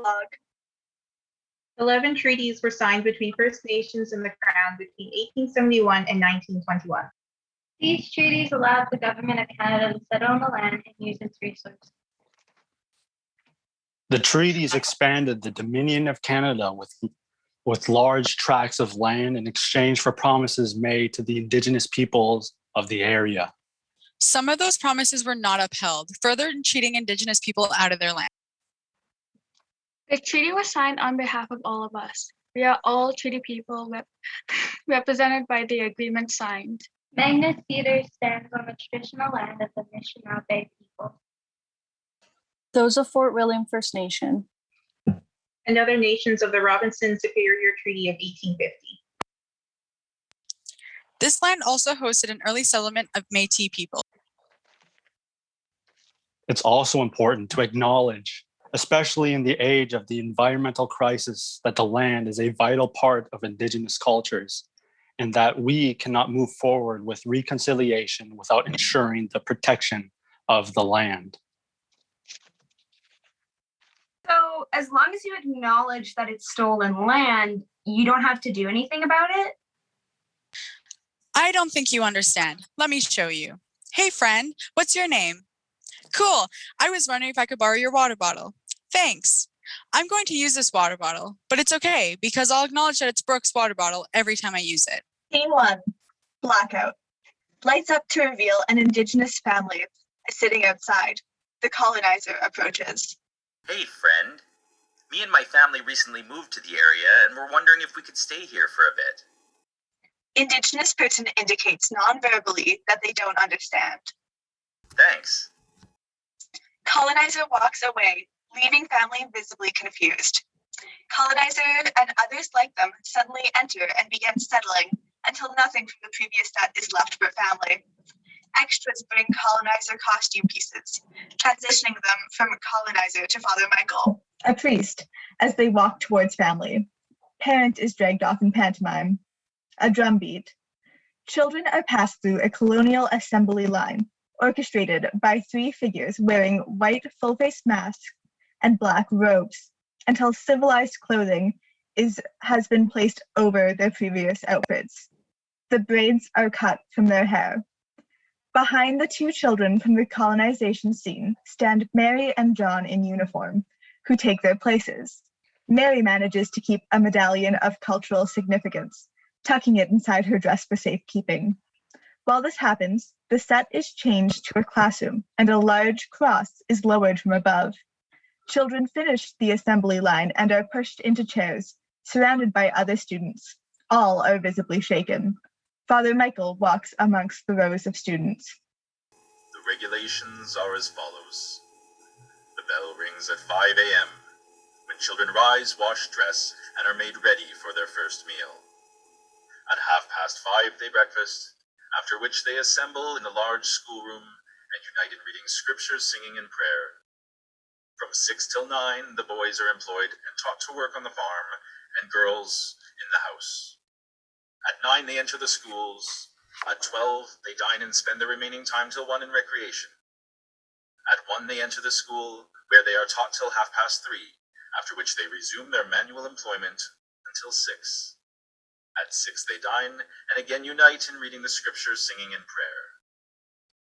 Prologue. 11 treaties were signed between First Nations and the Crown between 1871 and 1921. These treaties allowed the Government of Canada to settle on the land and use its resources. The treaties expanded the Dominion of Canada with large tracts of land in exchange for promises made to the Indigenous peoples of the area. Some of those promises were not upheld, further cheating Indigenous people out of their land. The treaty was signed on behalf of all of us. We are all treaty people represented by the agreement signed. Magnus Theatre stands on the traditional land of the Anishinaabe people. Those of Fort William First Nation. And other nations of the Robinson Superior Treaty of 1850. This land also hosted an early settlement of Métis people. It's also important to acknowledge, especially in the age of the environmental crisis, that the land is a vital part of Indigenous cultures, and that we cannot move forward with reconciliation without ensuring the protection of the land. So as long as you acknowledge that it's stolen land, you don't have to do anything about it? I don't think you understand. Let me show you. Hey friend, what's your name? Cool, I was wondering if I could borrow your water bottle. Thanks. I'm going to use this water bottle, but it's okay because I'll acknowledge that it's Brooke's water bottle every time I use it. Scene 1, blackout. Lights up to reveal an Indigenous family sitting outside. The colonizer approaches. Hey friend, me and my family recently moved to the area and we're wondering if we could stay here for a bit. Indigenous person indicates non-verbally that they don't understand. Thanks. Colonizer walks away, leaving family visibly confused. Colonizer and others like them suddenly enter and begin settling until nothing from the previous set is left but family. Extras bring colonizer costume pieces, transitioning them from colonizer to Father Michael, a priest, as they walk towards family. Parent is dragged off in pantomime. A drum beat. Children are passed through a colonial assembly line, orchestrated by 3 figures wearing white full-face masks and black robes, until civilized clothing has been placed over their previous outfits. The braids are cut from their hair. Behind the 2 children from the colonization scene stand Mary and John in uniform, who take their places. Mary manages to keep a medallion of cultural significance, tucking it inside her dress for safekeeping. While this happens, the set is changed to a classroom and a large cross is lowered from above. Children finish the assembly line and are pushed into chairs, surrounded by other students. All are visibly shaken. Father Michael walks amongst the rows of students. The regulations are as follows. The bell rings at 5 a.m. when children rise, wash, dress, and are made ready for their first meal. At 5:30 they breakfast, after which they assemble in a large schoolroom and unite in reading scriptures, singing, and prayer. From 6 till 9, the boys are employed and taught to work on the farm, and girls in the house. At 9, they enter the schools. At 12, they dine and spend the remaining time till 1 in recreation. At 1, they enter the school, where they are taught till 3:30, after which they resume their manual employment until 6. At 6, they dine and again unite in reading the scriptures, singing, and prayer.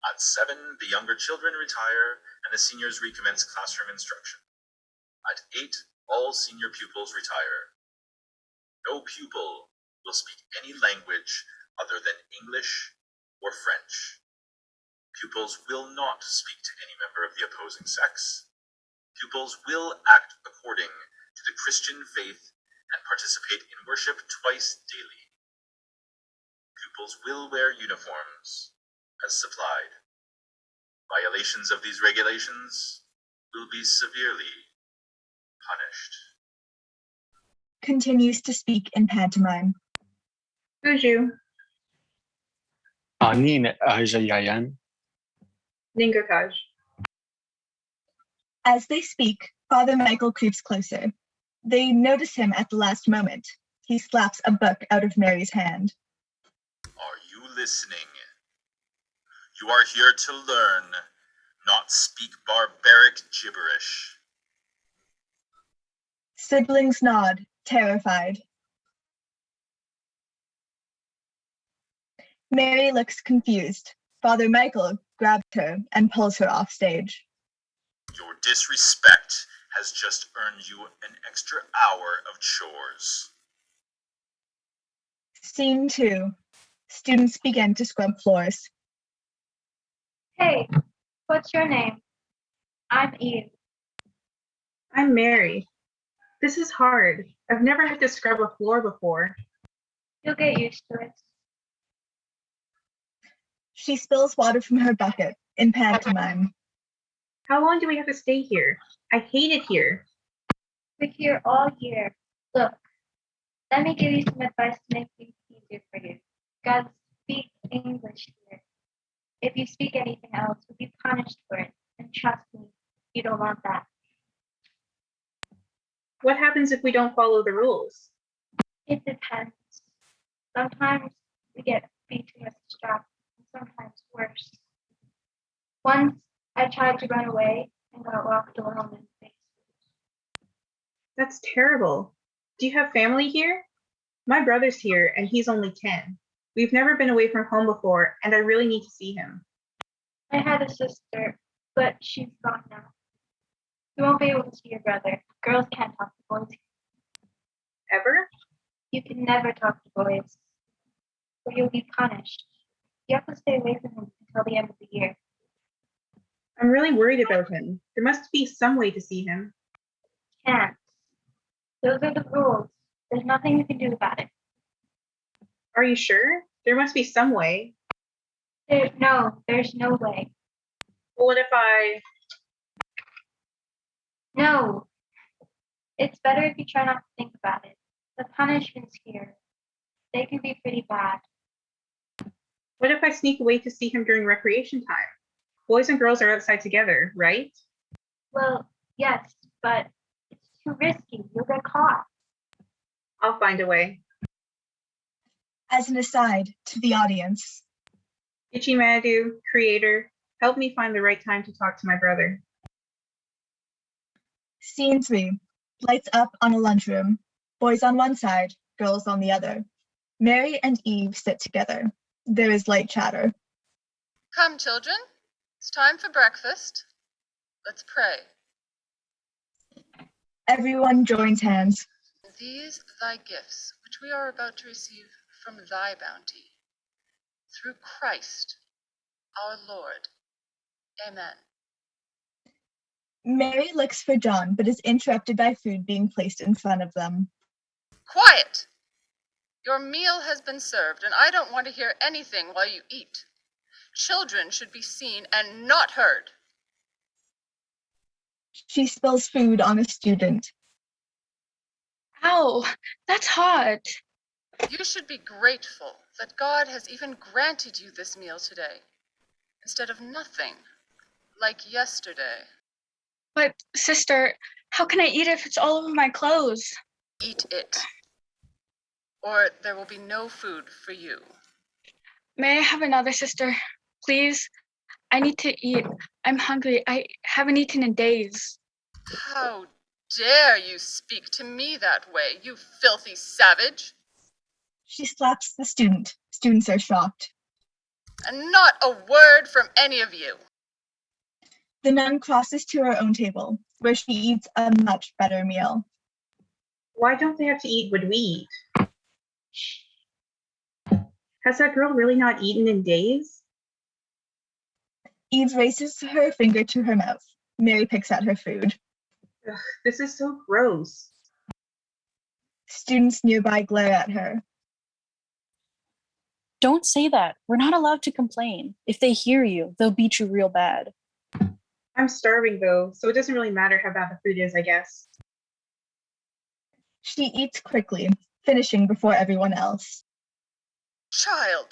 At 7, the younger children retire and the seniors recommence classroom instruction. At 8, all senior pupils retire. No pupil will speak any language other than English or French. Pupils will not speak to any member of the opposing sex. Pupils will act according to the Christian faith and participate in worship twice daily. Pupils will wear uniforms as supplied. Violations of these regulations will be severely punished. Continues to speak in pantomime. Uju, Anin Ajayayan. Ningerkaj. As they speak, Father Michael creeps closer. They notice him at the last moment. He slaps a book out of Mary's hand. Are you listening? You are here to learn, not speak barbaric gibberish. Siblings nod, terrified. Mary looks confused. Father Michael grabs her and pulls her off stage. Your disrespect has just earned you an extra hour of chores. Scene 2. Students begin to scrub floors. Hey, what's your name? I'm Eve. I'm Mary. This is hard. I've never had to scrub a floor before. You'll get used to it. She spills water from her bucket in pantomime. How long do we have to stay here? I hate it here. We're here all year. Look, let me give you some advice to make things easier for you. God, speak English here. If you speak anything else, you'll be punished for it. And trust me, you don't want that. What happens if we don't follow the rules? It depends. Sometimes we get beat to a strap, and sometimes worse. Once I tried to run away and got locked alone in the basement. That's terrible. Do you have family here? My brother's here, and he's only 10. We've never been away from home before, and I really need to see him. I had a sister, but she's gone now. You won't be able to see your brother. Girls can't talk to boys. Ever? You can never talk to boys, or you'll be punished. You have to stay away from him until the end of the year. I'm really worried about him. There must be some way to see him. Can't. Those are the rules. There's nothing you can do about it. Are you sure? There must be some way. There's no way. Well, what if I... No. It's better if you try not to think about it. The punishments here, they can be pretty bad. What if I sneak away to see him during recreation time? Boys and girls are outside together, right? Well, yes, but it's too risky. You'll get caught. I'll find a way. As an aside to the audience. Ichimadu, creator, help me find the right time to talk to my brother. Scene 3. Lights up on a lunchroom. Boys on one side, girls on the other. Mary and Eve sit together. There is light chatter. Come, children. It's time for breakfast. Let's pray. Everyone joins hands. These thy gifts, which we are about to receive from thy bounty, through Christ our Lord. Amen. Mary looks for John, but is interrupted by food being placed in front of them. Quiet! Your meal has been served, and I don't want to hear anything while you eat. Children should be seen and not heard. She spills food on a student. Ow, that's hot. You should be grateful that God has even granted you this meal today, instead of nothing, like yesterday. But, sister, how can I eat if it's all over my clothes? Eat it, or there will be no food for you. May I have another, sister? Please? I need to eat. I'm hungry. I haven't eaten in days. How dare you speak to me that way, you filthy savage? She slaps the student. Students are shocked. And not a word from any of you. The nun crosses to her own table, where she eats a much better meal. Why don't they have to eat what we eat? Has that girl really not eaten in days? Eve raises her finger to her mouth. Mary picks at her food. Ugh, this is so gross. Students nearby glare at her. Don't say that. We're not allowed to complain. If they hear you, they'll beat you real bad. I'm starving though, so it doesn't really matter how bad the food is, I guess. She eats quickly, finishing before everyone else. Child,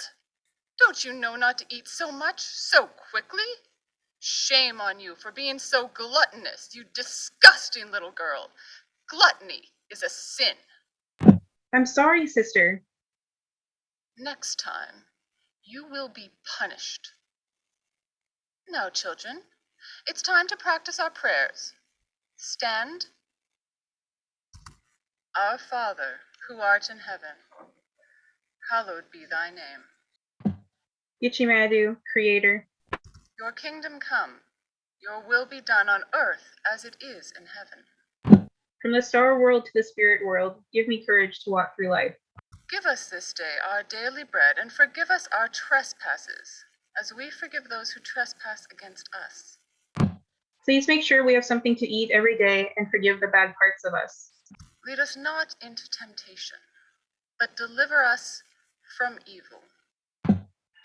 don't you know not to eat so much, so quickly? Shame on you for being so gluttonous, you disgusting little girl. Gluttony is a sin. I'm sorry, sister. Next time, you will be punished. Now, children, it's time to practice our prayers. Stand. Our Father, who art in heaven, hallowed be thy name. Ichimadu, Creator. Your kingdom come, your will be done on earth as it is in heaven. From the star world to the spirit world, give me courage to walk through life. Give us this day our daily bread, and forgive us our trespasses, as we forgive those who trespass against us. Please make sure we have something to eat every day and forgive the bad parts of us. Lead us not into temptation, but deliver us from evil.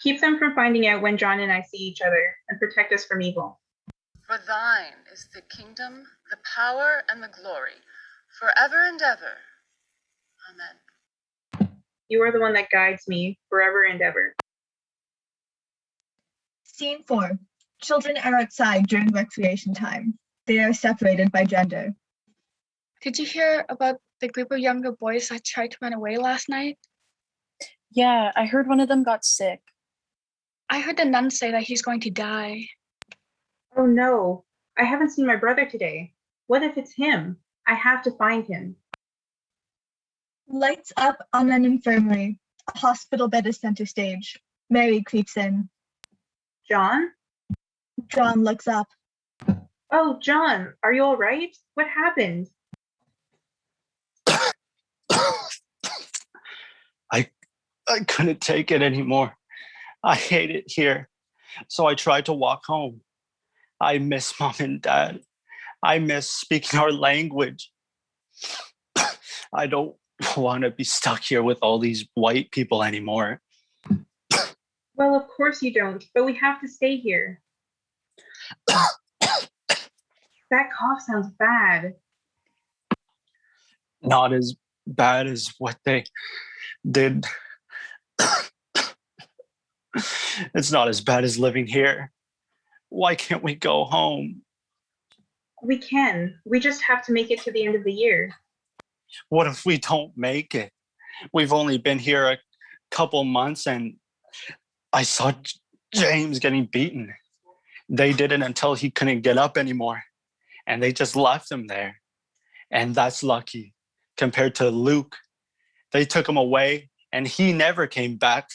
Keep them from finding out when John and I see each other, and protect us from evil. For thine is the kingdom, the power, and the glory, forever and ever. Amen. You are the one that guides me forever and ever. Scene 4. Children are outside during recreation time. They are separated by gender. Did you hear about the group of younger boys that tried to run away last night? Yeah, I heard one of them got sick. I heard the nun say that he's going to die. Oh no, I haven't seen my brother today. What if it's him? I have to find him. Lights up on an infirmary. A hospital bed is center stage. Mary creeps in. John? John looks up. Oh, John, are you all right? What happened? I couldn't take it anymore. I hate it here. So I tried to walk home. I miss mom and dad. I miss speaking our language. I don't want to be stuck here with all these white people anymore. Well, of course you don't, but we have to stay here. That cough sounds bad. Not as bad as what they did. It's not as bad as living here. Why can't we go home? We can. We just have to make it to the end of the year. What if we don't make it? We've only been here a couple months and I saw James getting beaten. They did it until he couldn't get up anymore. And they just left him there. And that's lucky compared to Luke. They took him away and he never came back.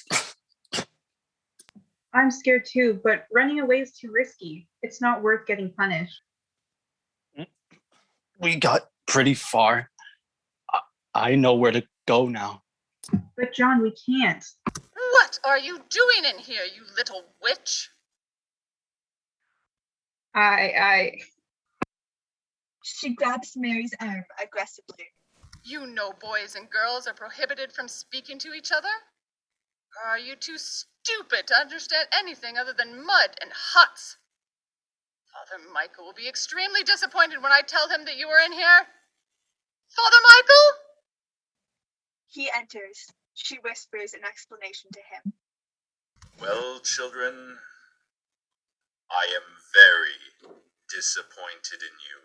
I'm scared too, but running away is too risky. It's not worth getting punished. We got pretty far. I know where to go now. But John, we can't. What are you doing in here, you little witch? She grabs Mary's arm aggressively. You know boys and girls are prohibited from speaking to each other? Or are you too stupid to understand anything other than mud and huts? Father Michael will be extremely disappointed when I tell him that you are in here. Father Michael? He enters. She whispers an explanation to him. Well, children, I am very disappointed in you.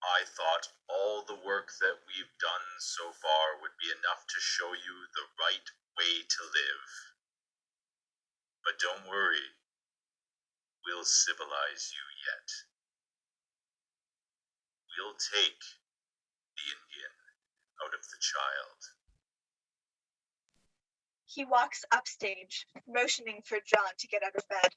I thought all the work that we've done so far would be enough to show you the right way to live. But don't worry, we'll civilize you yet. We'll take the Indian out of the child. He walks upstage, motioning for John to get out of bed.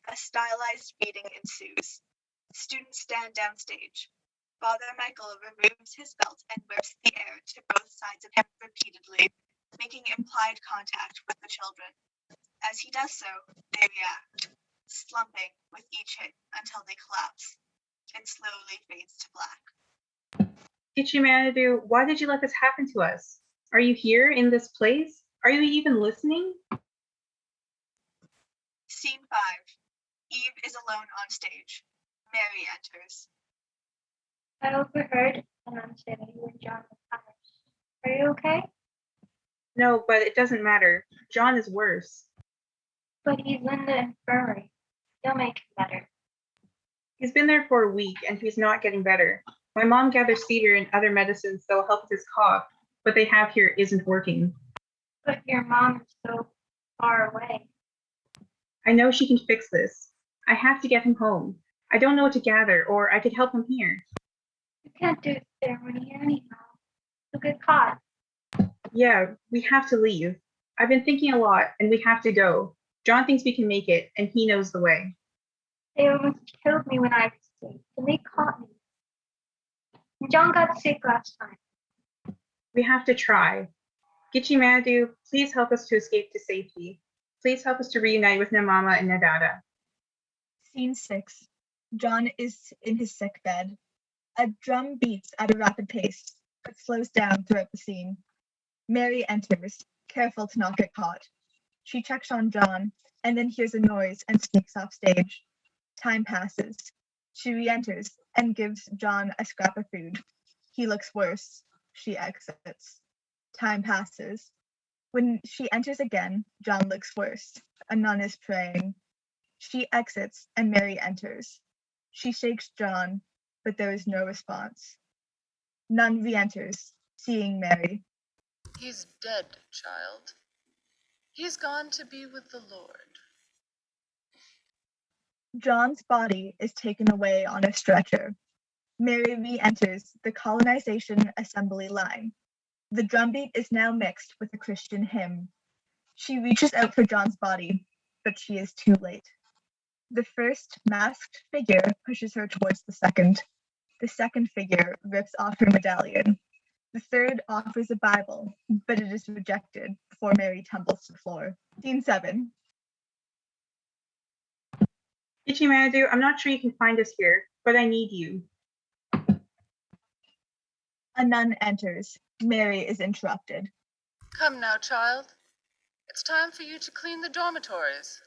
A stylized meeting ensues. Students stand downstage. Father Michael removes his belt and whips the air to both sides of him repeatedly, making implied contact with the children. As he does so, they react, slumping with each hit until they collapse. It slowly fades to black. Ichimadu, why did you let this happen to us? Are you here in this place? Are you even listening? Scene 5. Eve is alone on stage. Mary enters. I overheard the nun say that you and John were punished. Are you okay? No, but it doesn't matter. John is worse. But he's in the infirmary. You'll make him better. He's been there for a week and he's not getting better. My mom gathers cedar and other medicines that will help with his cough, but they have here isn't working. But your mom is so far away. I know she can fix this. I have to get him home. I don't know what to gather, or I could help him here. You can't do the ceremony anyhow. Good caught. Yeah, we have to leave. I've been thinking a lot, and we have to go. John thinks we can make it, and he knows the way. They almost killed me when I was sick, and they caught me. And John got sick last time. We have to try. Gichimadu, please help us to escape to safety. Please help us to reunite with Namama and Nadada. Scene 6. John is in his sick bed. A drum beats at a rapid pace, but slows down throughout the scene. Mary enters, careful to not get caught. She checks on John, and then hears a noise and sneaks off stage. Time passes. She re-enters and gives John a scrap of food. He looks worse. She exits. Time passes. When she enters again, John looks worse. A nun is praying. She exits and Mary enters. She shakes John, but there is no response. Nun re-enters, seeing Mary. He's dead, child. He's gone to be with the Lord. John's body is taken away on a stretcher. Mary re-enters the colonization assembly line. The drumbeat is now mixed with a Christian hymn. She reaches out for John's body, but she is too late. The first masked figure pushes her towards the second. The second figure rips off her medallion. The third offers a Bible, but it is rejected before Mary tumbles to the floor. Scene 7. Gichimadu, I'm not sure you can find us here, but I need you. A nun enters. Mary is interrupted. Come now, child. It's time for you to clean the dormitories.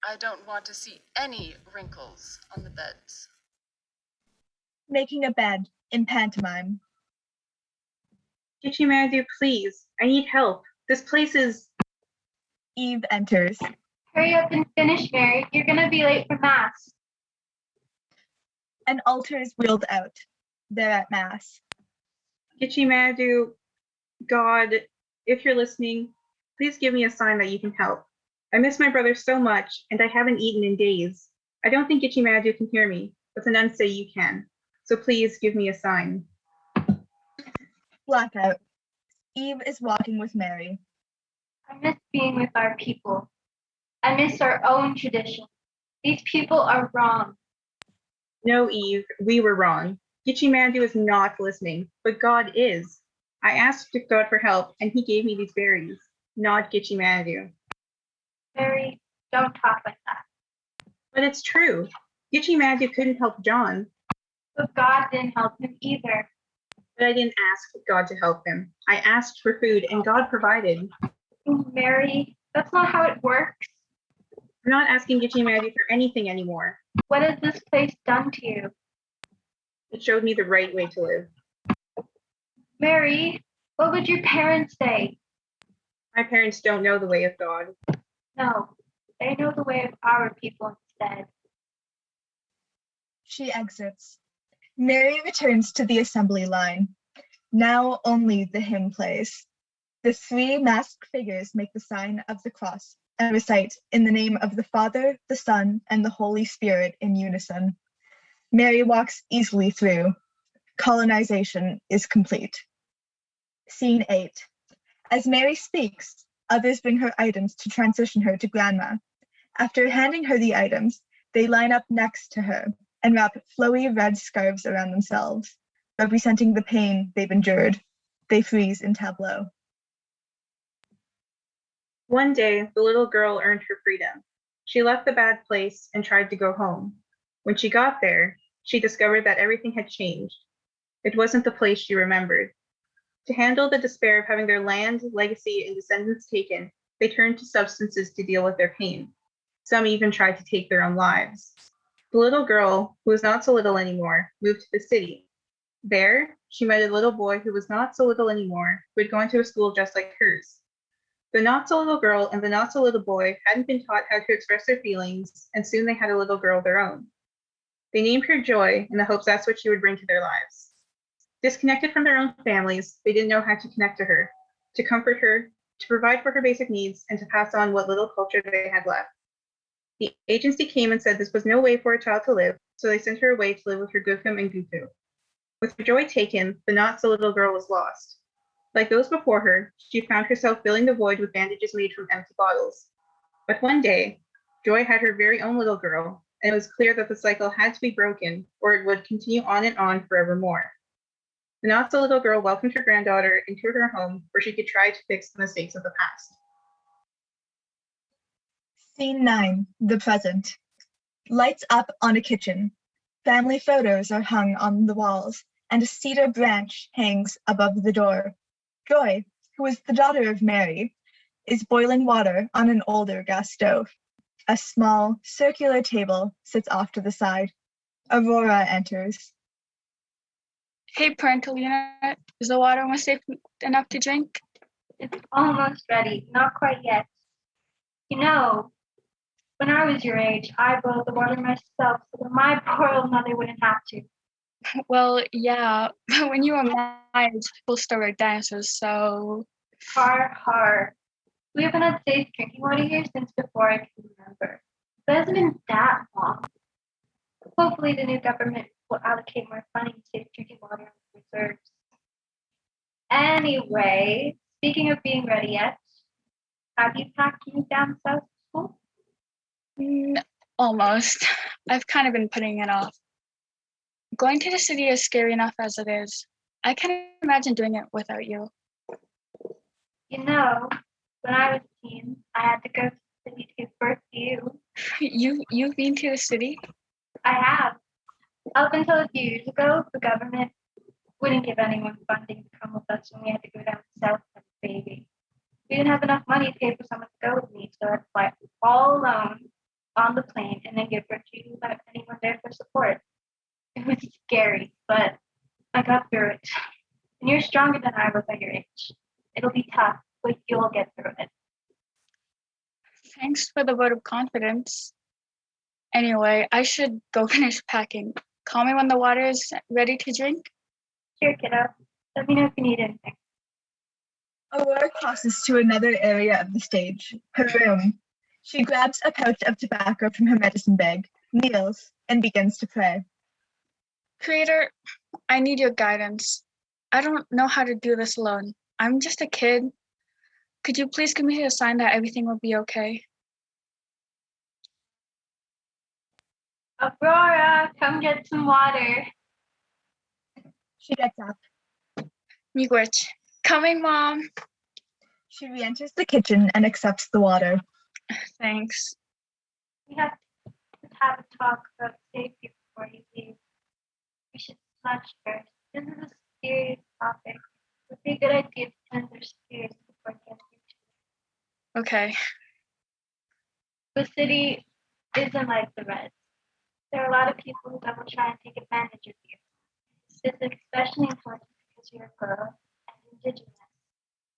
I don't want to see any wrinkles on the beds. Making a bed in pantomime. Gichimadu, please, I need help. This place is... Eve enters. Hurry up and finish, Mary. You're gonna be late for Mass. An altar is wheeled out. They're at Mass. Gichimadu, God, if you're listening, please give me a sign that you can help. I miss my brother so much, and I haven't eaten in days. I don't think Gichimadu can hear me, but the nuns say you can. So please give me a sign. Blackout. Eve is walking with Mary. I miss being with our people. I miss our own tradition. These people are wrong. No, Eve, we were wrong. Gichimadu is not listening, but God is. I asked God for help, and he gave me these berries, not Gichimadu. Mary, don't talk like that. But it's true. Gichimadu couldn't help John. But God didn't help him either. But I didn't ask God to help him. I asked for food, and God provided. Mary, that's not how it works. I'm not asking Gichimadu for anything anymore. What has this place done to you? It showed me the right way to live. Mary, what would your parents say? My parents don't know the way of God. No, they know the way of our people instead. She exits. Mary returns to the assembly line. Now only the hymn plays. The three masked figures make the sign of the cross and recite in the name of the Father, the Son, and the Holy Spirit in unison. Mary walks easily through. Colonization is complete. Scene 8. As Mary speaks, others bring her items to transition her to Grandma. After handing her the items, they line up next to her and wrap flowy red scarves around themselves, representing the pain they've endured. They freeze in tableau. One day, the little girl earned her freedom. She left the bad place and tried to go home. When she got there, she discovered that everything had changed. It wasn't the place she remembered. To handle the despair of having their land, legacy, and descendants taken, they turned to substances to deal with their pain. Some even tried to take their own lives. The little girl, who was not so little anymore, moved to the city. There, she met a little boy who was not so little anymore, who had gone to a school just like hers. The not-so-little girl and the not-so-little boy hadn't been taught how to express their feelings, and soon they had a little girl of their own. They named her Joy in the hopes that's what she would bring to their lives. Disconnected from their own families, they didn't know how to connect to her, to comfort her, to provide for her basic needs, and to pass on what little culture they had left. The agency came and said this was no way for a child to live, so they sent her away to live with her Gukum and Guku. With her joy taken, the not-so-little girl was lost. Like those before her, she found herself filling the void with bandages made from empty bottles. But one day, Joy had her very own little girl, and it was clear that the cycle had to be broken, or it would continue on and on forevermore. The not-so-little girl welcomed her granddaughter into her home where she could try to fix the mistakes of the past. Scene 9, the present. Lights up on a kitchen. Family photos are hung on the walls, and a cedar branch hangs above the door. Joy, who is the daughter of Mary, is boiling water on an older gas stove. A small, circular table sits off to the side. Aurora enters. Hey, parental unit, is the water almost safe enough to drink? It's almost ready, not quite yet. You know, when I was your age, I boiled the water myself so that my poor old mother wouldn't have to. Well, yeah, but when you were my age, people still were dinosaurs, so... Har. We haven't had safe drinking water here since before I can remember. But it hasn't been that long. Hopefully the new government will allocate more funding to safe drinking water and reserves. Anyway, speaking of being ready yet, have you packed me down south to school? Almost. I've kind of been putting it off. Going to the city is scary enough as it is. I can't imagine doing it without you. You know, when I was a teen, I had to go to the city to give birth to you. You've been to the city? I have. Up until a few years ago, the government wouldn't give anyone funding to come with us when we had to go down south as a baby. We didn't have enough money to pay for someone to go with me, so I'd fly all alone on the plane and then give birth to you without anyone there for support. It was scary, but I got through it. And you're stronger than I was at your age. It'll be tough, but you'll get through it. Thanks for the vote of confidence. Anyway, I should go finish packing. Call me when the water is ready to drink. Sure, kiddo. Let me know if you need anything. Aurora crosses to another area of the stage, her room. She grabs a pouch of tobacco from her medicine bag, kneels, and begins to pray. Creator, I need your guidance. I don't know how to do this alone. I'm just a kid. Could you please give me a sign that everything will be okay? Aurora, come get some water. She gets up. Miigwech. Coming, Mom. She re-enters the kitchen and accepts the water. Thanks. We have to have a talk about safety before you leave. We should flush first. This is a serious topic. It would be a good idea to tend their spirits before getting into it. Okay. The city isn't like the rest. There are a lot of people that will try and take advantage of you. This is especially important because you're a girl and Indigenous.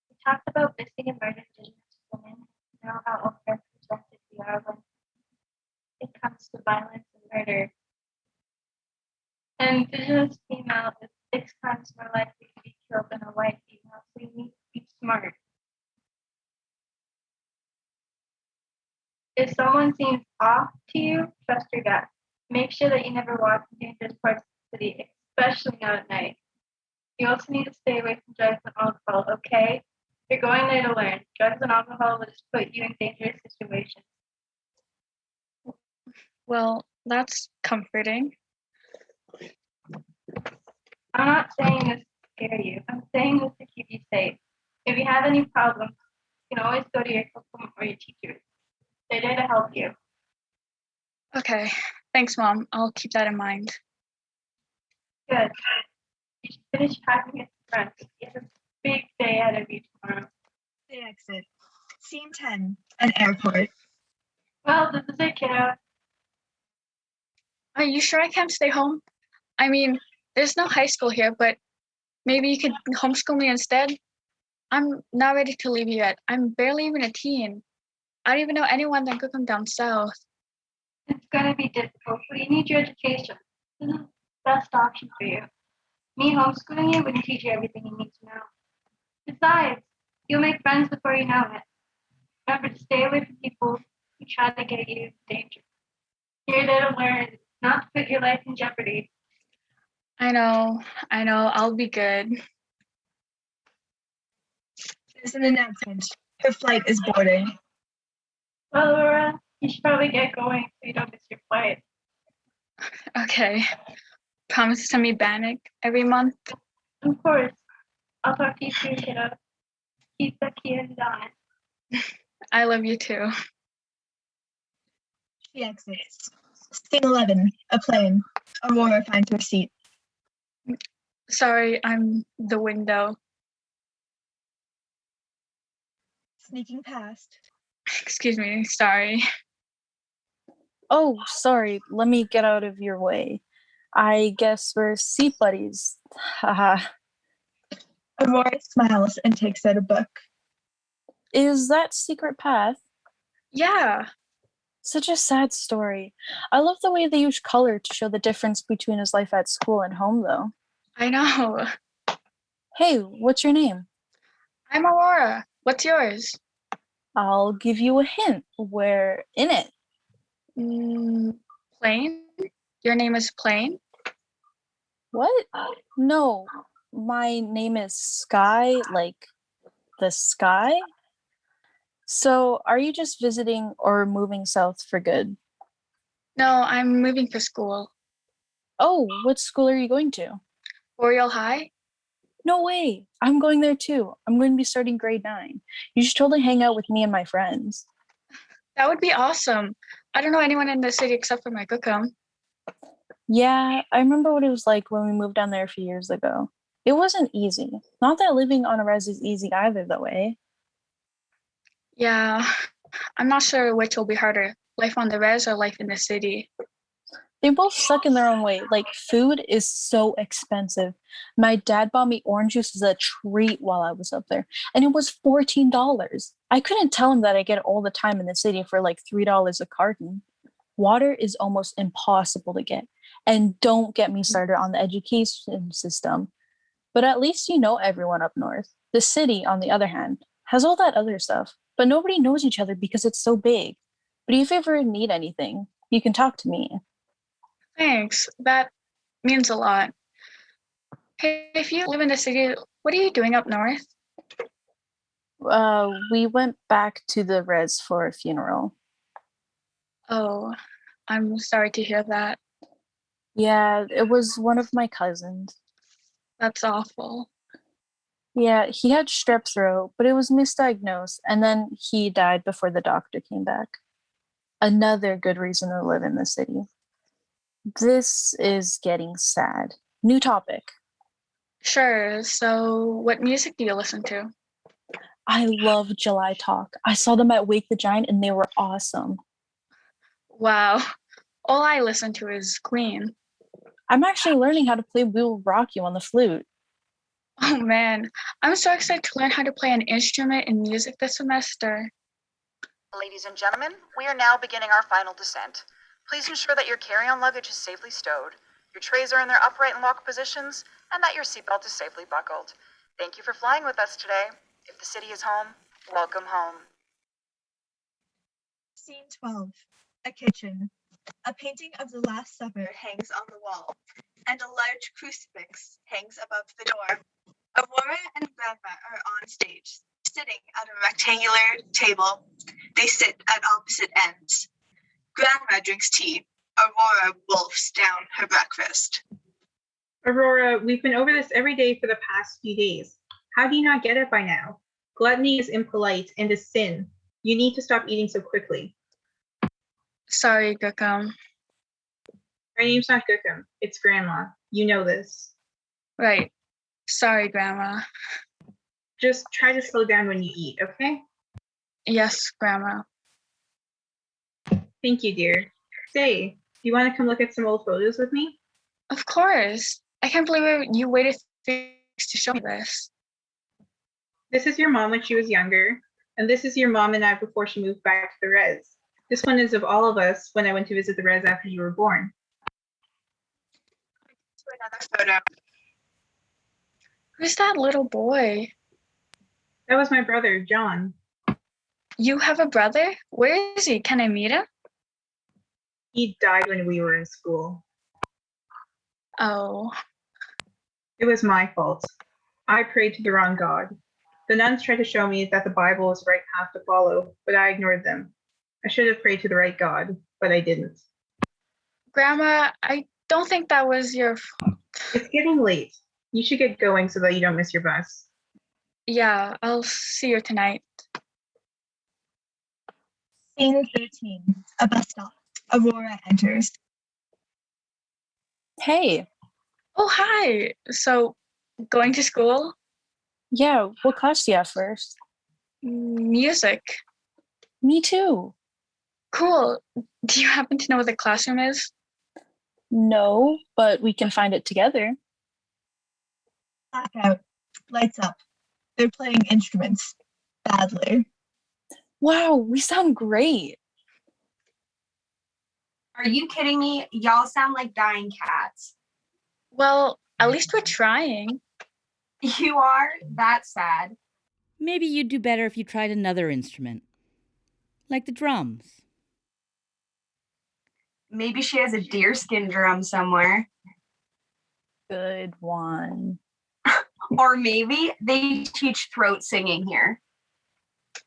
We talked about missing and murdered Indigenous women. You know how overrepresented we are when it comes to violence and murder. An Indigenous female is 6 times more likely to be killed than a white female, so you need to be smart. If someone seems off to you, trust your gut. Make sure that you never walk in dangerous parts of the city, especially not at night. You also need to stay away from drugs and alcohol, okay? You're going there to learn. Drugs and alcohol will just put you in dangerous situations. Well, that's comforting. I'm not saying this to scare you. I'm saying this to keep you safe. If you have any problems, you can always go to your cookbook or your teachers. They're there to help you. Okay. Thanks, Mom. I'll keep that in mind. Good. You should finish packing at the front. You have a big day ahead of you tomorrow. They exit. Scene 10, an airport. Well, this is it, kiddo. Are you sure I can't stay home? I mean, there's no high school here, but maybe you could homeschool me instead? I'm not ready to leave yet. I'm barely even a teen. I don't even know anyone that could come down south. It's going to be difficult, but you need your education. This is the best option for you. Me homeschooling you wouldn't teach you everything you need to know. Besides, you'll make friends before you know it. Remember to stay away from people who try to get you into danger. You're there to learn, not to put your life in jeopardy. I know, I'll be good. There's an announcement. Her flight is boarding. Well, Aurora, you should probably get going so you don't miss your flight. Okay. Promise to send me Bannock every month. Of course. I'll talk to you soon, kiddo. Keep the kids on. I love you too. She exits. Scene 11, a plane. Aurora finds her seat. Sorry, I'm the window. Sneaking past. Excuse me, sorry. Oh, sorry. Let me get out of your way. I guess we're seat buddies. Haha. Aurora smiles and takes out a book. Is that Secret Path? Yeah, Such a sad story. I love the way they use color to show the difference between his life at school and home, though. I know. Hey, what's your name? I'm Aurora. What's yours? I'll give you a hint. We're in it. Plain? Your name is Plain? What? No, my name is Sky, like the sky. So, are you just visiting or moving south for good? No, I'm moving for school. Oh, what school are you going to? Oriole High? No way. I'm going there too. I'm going to be starting grade 9. You should totally hang out with me and my friends. That would be awesome. I don't know anyone in the city except for my cookum. Yeah, I remember what it was like when we moved down there a few years ago. It wasn't easy. Not that living on a res is easy either, though, eh? Yeah, I'm not sure which will be harder, life on the res or life in the city. They both suck in their own way. Like, food is so expensive. My dad bought me orange juice as a treat while I was up there, and it was $14. I couldn't tell him that I get it all the time in the city for like $3 a carton. Water is almost impossible to get. And don't get me started on the education system. But at least you know everyone up north. The city, on the other hand, has all that other stuff, but nobody knows each other because it's so big. But if you ever need anything, you can talk to me. Thanks. That means a lot. Hey, if you live in the city, what are you doing up north? We went back to the res for a funeral. Oh, I'm sorry to hear that. Yeah, it was one of my cousins. That's awful. Yeah, he had strep throat, but it was misdiagnosed, and then he died before the doctor came back. Another good reason to live in the city. This is getting sad. New topic. Sure, so what music do you listen to? I love July Talk. I saw them at Wake the Giant and they were awesome. Wow, all I listen to is Queen. I'm actually learning how to play We Will Rock You on the flute. Oh man, I'm so excited to learn how to play an instrument in music this semester. Ladies and gentlemen, we are now beginning our final descent. Please ensure that your carry-on luggage is safely stowed, your trays are in their upright and locked positions, and that your seatbelt is safely buckled. Thank you for flying with us today. If the city is home, welcome home. Scene 12, a kitchen. A painting of the Last Supper hangs on the wall, and a large crucifix hangs above the door. Aurora and Grandma are on stage, sitting at a rectangular table. They sit at opposite ends. Grandma drinks tea. Aurora wolfs down her breakfast. Aurora, we've been over this every day for the past few days. How do you not get it by now? Gluttony is impolite and a sin. You need to stop eating so quickly. Sorry, Gukam. Her name's not Gookum, it's Grandma. You know this. Right. Sorry, Grandma. Just try to slow down when you eat, okay? Yes, Grandma. Thank you, dear. Say, do you want to come look at some old photos with me? Of course. I can't believe you waited 3 weeks to show me this. This is your mom when she was younger, and this is your mom and I before she moved back to the res. This one is of all of us when I went to visit the res after you were born. Another photo. Who's that little boy? That was my brother, John. You have a brother? Where is he? Can I meet him? He died when we were in school. Oh, It was my fault. I prayed to the wrong God. The nuns tried to show me that the Bible was the right path to follow, but I ignored them. I should have prayed to the right God, but I didn't. Grandma, I don't think that was your fault. It's getting late. You should get going so that you don't miss your bus. Yeah, I'll see you tonight. Scene 13, a bus stop. Aurora enters. Hey, Oh, hi. So, going to school? yeah, what class do you have first? Music. Me too. Cool. Do you happen to know what the classroom is? No, but we can find it together. Blackout. Lights up. They're playing instruments. Badly. Wow, we sound great. Are you kidding me? Y'all sound like dying cats. Well, at least we're trying. You are? That's sad. Maybe you'd do better if you tried another instrument, like the drums. Maybe she has a deerskin drum somewhere. Good one. Or maybe they teach throat singing here.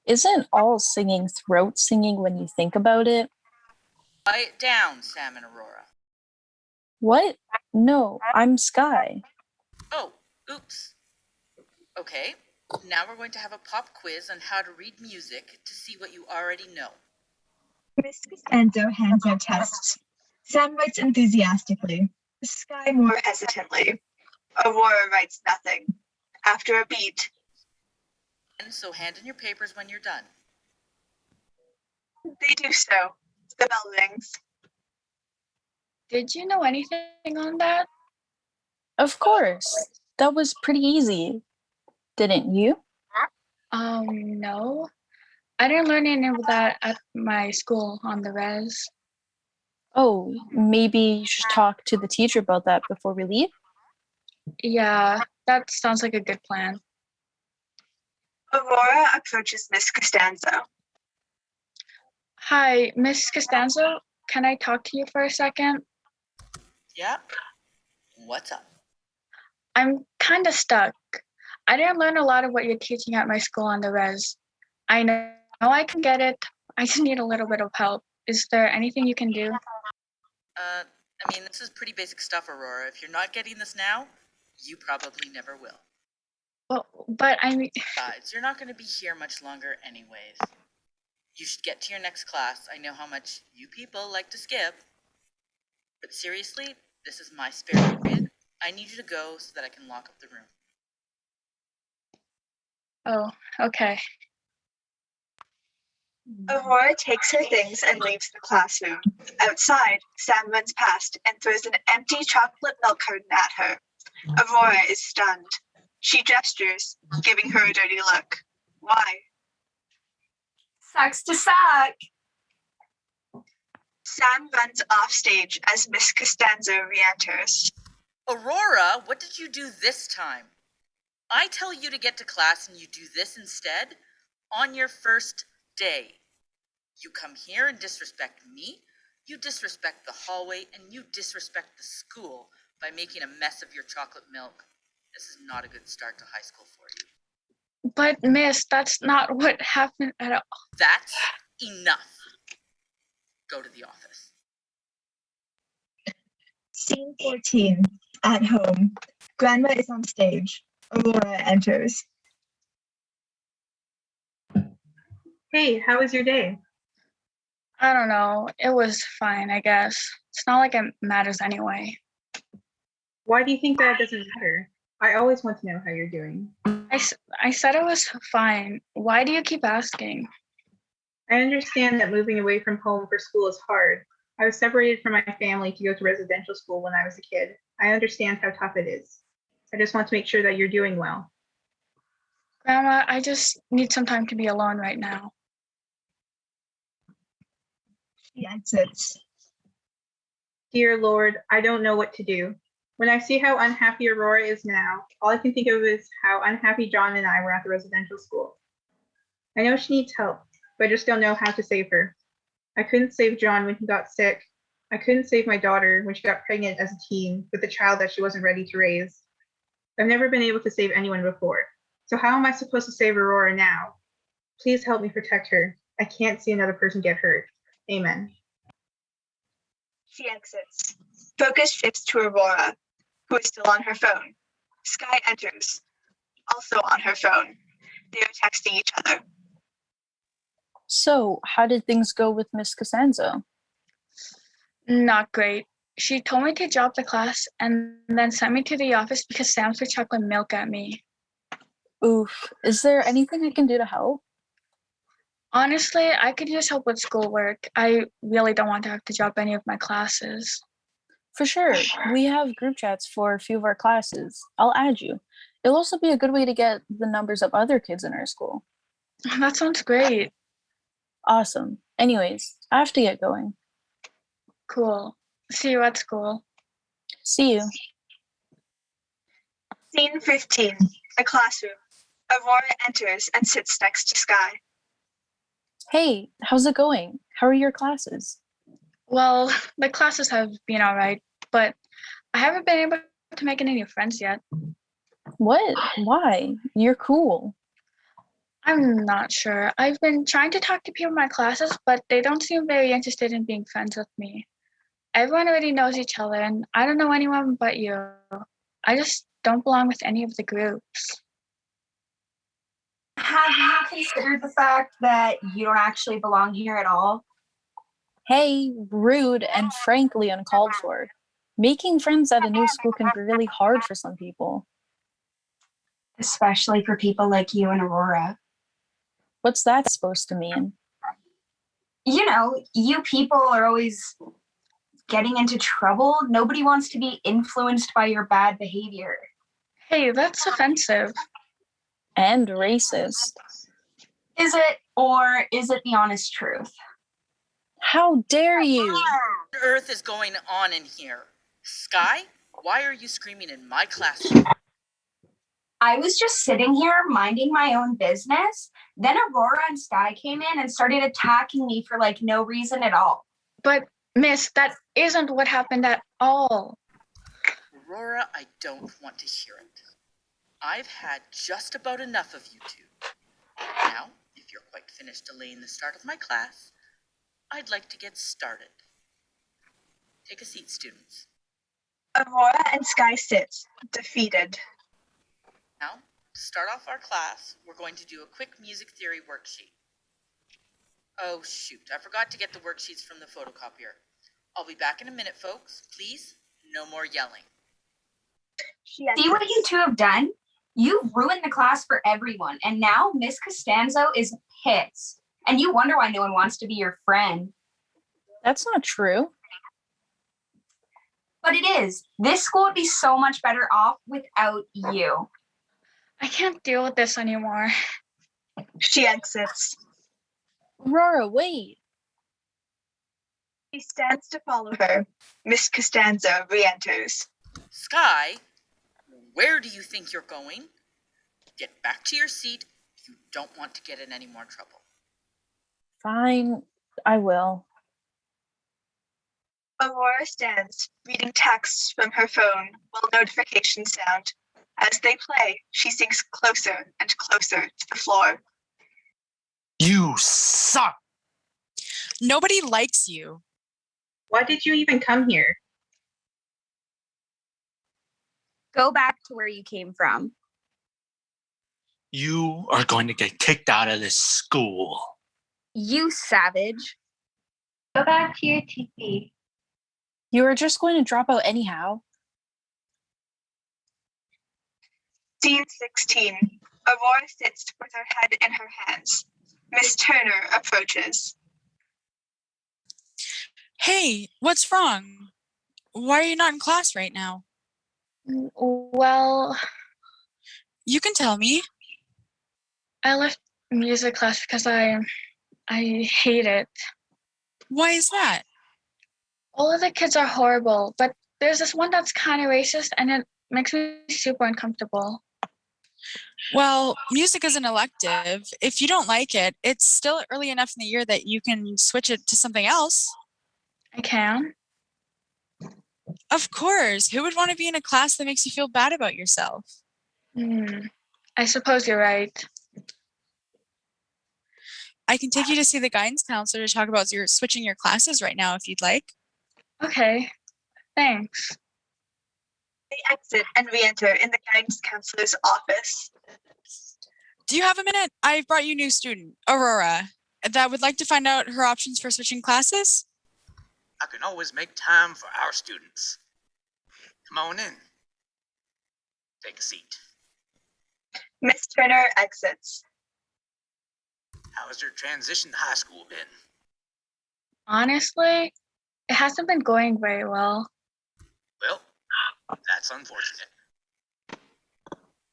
Isn't all singing throat singing when you think about it? Quiet down, Sam and Aurora. What? No, I'm Sky. Oh, oops. Okay, now we're going to have a pop quiz on how to read music to see what you already know. Miss Costanzo hands out tests. Sam writes enthusiastically. Sky more hesitantly. Aurora writes nothing. After a beat. And so hand in your papers when you're done. They do so. The bell rings. Did you know anything on that? Of course. That was pretty easy. Didn't you? No. I didn't learn any of that at my school on the res. Oh, maybe you should talk to the teacher about that before we leave? Yeah, that sounds like a good plan. Aurora approaches Miss Costanzo. Hi, Miss Costanzo. Can I talk to you for a second? Yeah? What's up? I'm kind of stuck. I didn't learn a lot of what you're teaching at my school on the res. I know I can get it. I just need a little bit of help. Is there anything you can do? This is pretty basic stuff, Aurora. If you're not getting this now, you probably never will. Well, but I mean... Besides, you're not going to be here much longer anyways. You should get to your next class. I know how much you people like to skip. But seriously, this is my spare period. I need you to go so that I can lock up the room. Oh, okay. Aurora takes her things and leaves the classroom. Outside, Sam runs past and throws an empty chocolate milk carton at her. Aurora is stunned. She gestures, giving her a dirty look. Why? Sucks to suck. Sam runs off stage as Miss Costanzo re-enters. Aurora, what did you do this time? I tell you to get to class and you do this instead on your first day. You come here and disrespect me, you disrespect the hallway, and you disrespect the school by making a mess of your chocolate milk. This is not a good start to high school for you. But miss, that's not what happened at all. That's enough. Go to the office. Scene 14. At home. Grandma is on stage. Aurora enters. Hey, how was your day? I don't know. It was fine, I guess. It's not like it matters anyway. Why do you think that doesn't matter? I always want to know how you're doing. I said it was fine. Why do you keep asking? I understand that moving away from home for school is hard. I was separated from my family to go to residential school when I was a kid. I understand how tough it is. I just want to make sure that you're doing well. Grandma, I just need some time to be alone right now. She exits. Dear Lord, I don't know what to do. When I see how unhappy Aurora is now, all I can think of is how unhappy John and I were at the residential school. I know she needs help, but I just don't know how to save her. I couldn't save John when he got sick. I couldn't save my daughter when she got pregnant as a teen with a child that she wasn't ready to raise. I've never been able to save anyone before. So how am I supposed to save Aurora now? Please help me protect her. I can't see another person get hurt. Amen. She exits. Focus shifts to Aurora, who is still on her phone. Sky enters, also on her phone. They are texting each other. So, how did things go with Miss Costanzo? Not great. She told me to drop the class and then sent me to the office because Sam threw chocolate milk at me. Oof. Is there anything I can do to help? Honestly, I could use help with schoolwork. I really don't want to have to drop any of my classes. For sure. We have group chats for a few of our classes. I'll add you. It'll also be a good way to get the numbers of other kids in our school. That sounds great. Awesome. Anyways, I have to get going. Cool. See you at school. See you. Scene 15, a classroom. Aurora enters and sits next to Sky. Hey, how's it going? How are your classes? Well, the classes have been all right, but I haven't been able to make any new friends yet. What? Why? You're cool. I'm not sure. I've been trying to talk to people in my classes, but they don't seem very interested in being friends with me. Everyone already knows each other, and I don't know anyone but you. I just don't belong with any of the groups. Have you considered the fact that you don't actually belong here at all? Hey, rude and frankly uncalled for. Making friends at a new school can be really hard for some people. Especially for people like you and Aurora. What's that supposed to mean? You know, you people are always getting into trouble. Nobody wants to be influenced by your bad behavior. Hey, that's offensive. And racist. Is it, or is it the honest truth? How dare you? What on earth is going on in here? Sky, why are you screaming in my classroom? I was just sitting here minding my own business. Then Aurora and Sky came in and started attacking me for like no reason at all. But, miss, that isn't what happened at all. Aurora, I don't want to hear it. I've had just about enough of you two. Now, if you're quite finished delaying the start of my class, I'd like to get started. Take a seat, students. Aurora and Sky sit, defeated. Now, to start off our class, we're going to do a quick music theory worksheet. Oh shoot, I forgot to get the worksheets from the photocopier. I'll be back in a minute, folks. Please, no more yelling. See what you two have done? You've ruined the class for everyone, and now Miss Costanzo is pissed. And you wonder why no one wants to be your friend. That's not true. But it is. This school would be so much better off without you. I can't deal with this anymore. She exits. Aurora, wait. He stands to follow her. Miss Costanzo re-enters. Sky, where do you think you're going? Get back to your seat if you don't want to get in any more trouble. Fine, I will. Aurora stands, reading texts from her phone while notifications sound. As they play, she sinks closer and closer to the floor. You suck! Nobody likes you. Why did you even come here? Go back to where you came from. You are going to get kicked out of this school. You savage. Go back to your teepee. You were just going to drop out anyhow. Scene 16. Aurora sits with her head in her hands. Miss Turner approaches. Hey, what's wrong? Why are you not in class right now? Well, You can tell me. I left music class because I hate it. Why is that? All of the kids are horrible, but there's this one that's kind of racist and it makes me super uncomfortable. Well, music is an elective. If you don't like it, it's still early enough in the year that you can switch it to something else. I can. Of course. Who would want to be in a class that makes you feel bad about yourself? I suppose you're right. I can take you to see the guidance counselor to talk about switching your classes right now if you'd like. Okay, thanks. They exit and re-enter in the guidance counselor's office. Do you have a minute? I've brought you a new student, Aurora, that would like to find out her options for switching classes. I can always make time for our students. Come on in. Take a seat. Miss Turner exits. How has your transition to high school been? Honestly, it hasn't been going very well. Well, that's unfortunate.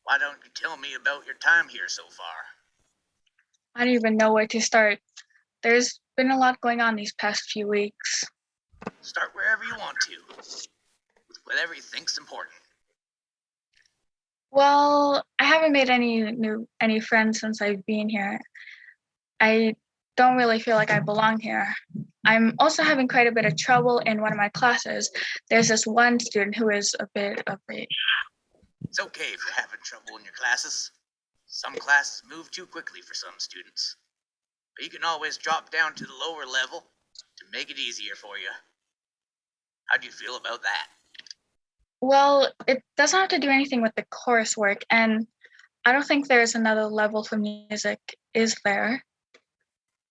Why don't you tell me about your time here so far? I don't even know where to start. There's been a lot going on these past few weeks. Start wherever you want to, with whatever you think's important. Well, I haven't made any friends since I've been here. I don't really feel like I belong here. I'm also having quite a bit of trouble in one of my classes. There's this one student who is a bit of a... It's okay if you're having trouble in your classes. Some classes move too quickly for some students. But you can always drop down to the lower level to make it easier for you. How do you feel about that? Well, it doesn't have to do anything with the coursework, and I don't think there's another level for music, is there?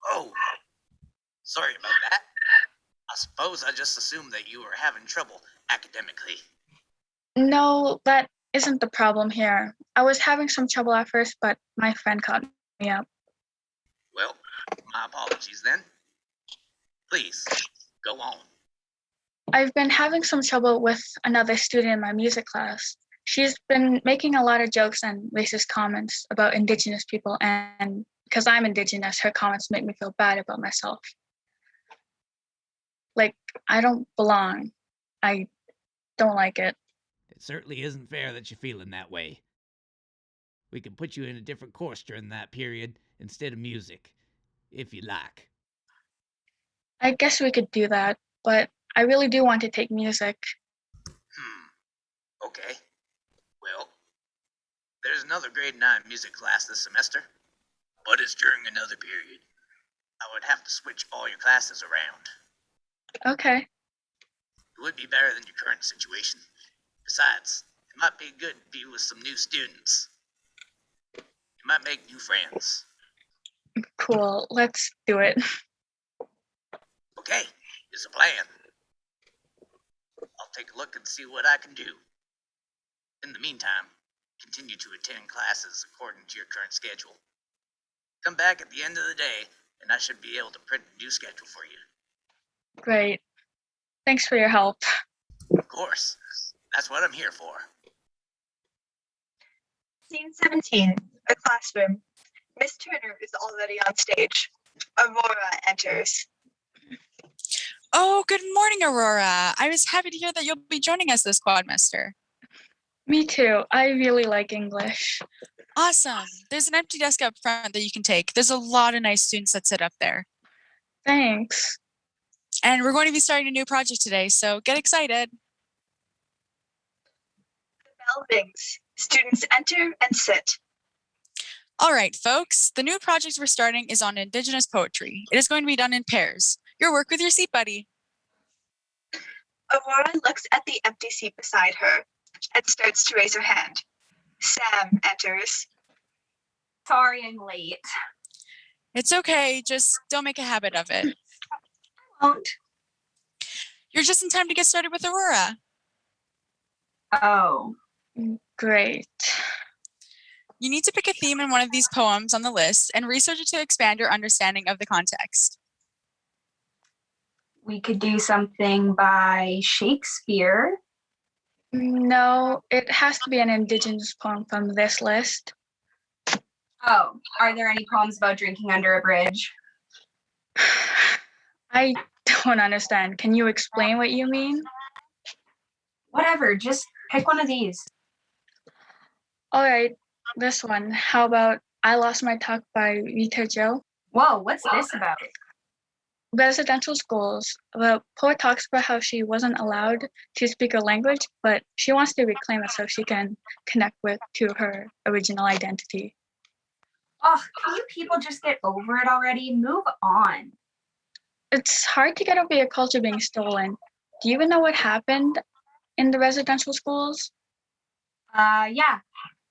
Oh, sorry about that. I suppose I just assumed that you were having trouble academically. No, that isn't the problem here. I was having some trouble at first, but my friend caught me up. Well, my apologies then. Please, go on. I've been having some trouble with another student in my music class. She's been making a lot of jokes and racist comments about Indigenous people, and because I'm Indigenous, her comments make me feel bad about myself. Like, I don't belong. I don't like it. It certainly isn't fair that you're feeling that way. We can put you in a different course during that period instead of music, if you like. I guess we could do that, but I really do want to take music. Okay. Well, there's another grade 9 music class this semester, but it's during another period. I would have to switch all your classes around. Okay. It would be better than your current situation. Besides, it might be good to be with some new students. You might make new friends. Cool, let's do it. Okay, here's a plan. I'll take a look and see what I can do. In the meantime, continue to attend classes according to your current schedule. Come back at the end of the day, and I should be able to print a new schedule for you. Great. Thanks for your help. Of course. That's what I'm here for. Scene 17, a classroom. Miss Turner is already on stage. Aurora enters. Oh, good morning, Aurora. I was happy to hear that you'll be joining us this quadmester. Me too. I really like English. Awesome. There's an empty desk up front that you can take. There's a lot of nice students that sit up there. Thanks. And we're going to be starting a new project today, so get excited. The bell rings. Students enter and sit. All right, folks. The new project we're starting is on Indigenous poetry. It is going to be done in pairs. Your work with your seat buddy. Aurora looks at the empty seat beside her and starts to raise her hand. Sam enters. Sorry I'm late. It's okay. Just don't make a habit of it. I won't. You're just in time to get started with Aurora. Oh. Great. You need to pick a theme in one of these poems on the list and research it to expand your understanding of the context. We could do something by Shakespeare. No, it has to be an Indigenous poem from this list. Oh, are there any poems about drinking under a bridge? I don't understand. Can you explain what you mean? Whatever, just pick one of these. All right, this one. How about I Lost My Talk by Rita Joe? Whoa, what's this about? residential schools, the poet talks about how she wasn't allowed to speak her language, but she wants to reclaim it so she can connect to her original identity. Oh, can you people just get over it already? Move on. It's hard to get over your culture being stolen. Do you even know what happened in the residential schools? Yeah.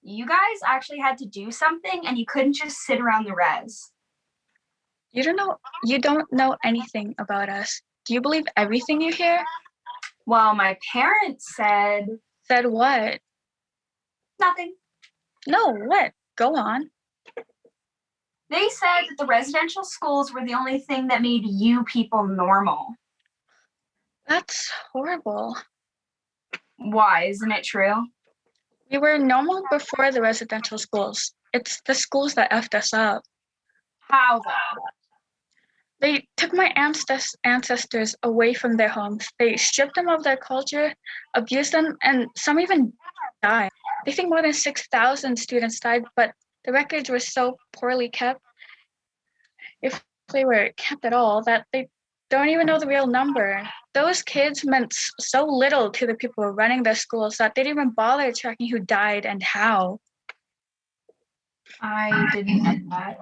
You guys actually had to do something and you couldn't just sit around the res. You don't know anything about us. Do you believe everything you hear? Well, my parents said... Said what? Nothing. No, what? Go on. They said that the residential schools were the only thing that made you people normal. That's horrible. Why? Isn't it true? We were normal before the residential schools. It's the schools that effed us up. How though? They took my ancestors away from their homes. They stripped them of their culture, abused them, and some even died. They think more than 6,000 students died, but the records were so poorly kept, if they were kept at all, that they don't even know the real number. Those kids meant so little to the people running their schools that they didn't even bother tracking who died and how. I didn't know that.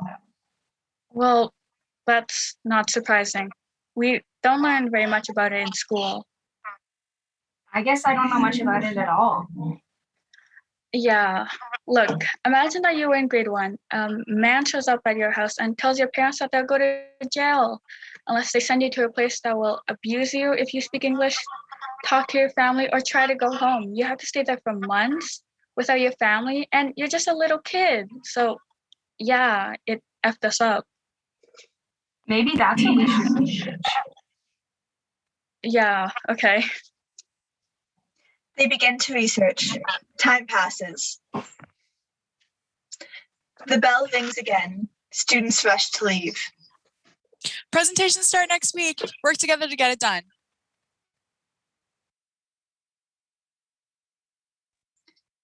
Well, that's not surprising. We don't learn very much about it in school. I guess I don't know much about it at all. Yeah. Look, imagine that you were in grade 1. A man shows up at your house and tells your parents that they'll go to jail unless they send you to a place that will abuse you if you speak English, talk to your family, or try to go home. You have to stay there for months without your family, and you're just a little kid. So, yeah, it effed us up. Maybe that's what we should research. Yeah, okay. They begin to research. Time passes. The bell rings again. Students rush to leave. Presentations start next week. Work together to get it done.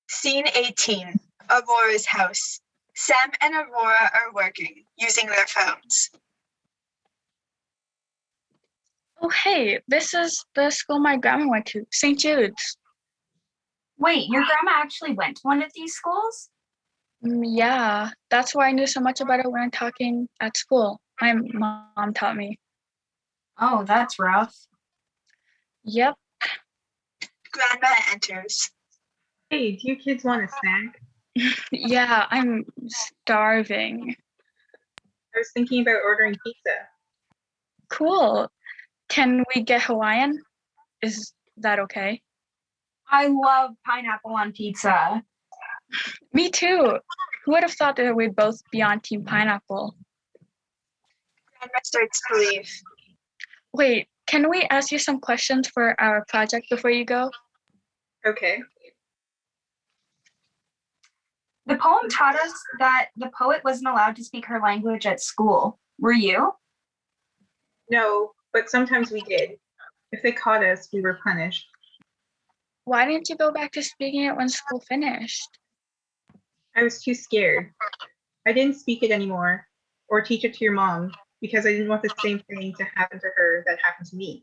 Scene 18, Aurora's house. Sam and Aurora are working, using their phones. Oh, hey, this is the school my grandma went to, St. Jude's. Wait, your grandma actually went to one of these schools? Yeah, that's why I knew so much about it when I'm talking at school. My mom taught me. Oh, that's rough. Yep. Grandma enters. Hey, do you kids want a snack? Yeah, I'm starving. I was thinking about ordering pizza. Cool. Can we get Hawaiian? Is that okay? I love pineapple on pizza. Me too. Who would have thought that we'd both be on Team Pineapple? Grandma starts to leave. Wait, can we ask you some questions for our project before you go? Okay. The poem taught us that the poet wasn't allowed to speak her language at school. Were you? No, but sometimes we did. If they caught us, we were punished. Why didn't you go back to speaking it when school finished? I was too scared. I didn't speak it anymore, or teach it to your mom, because I didn't want the same thing to happen to her that happened to me.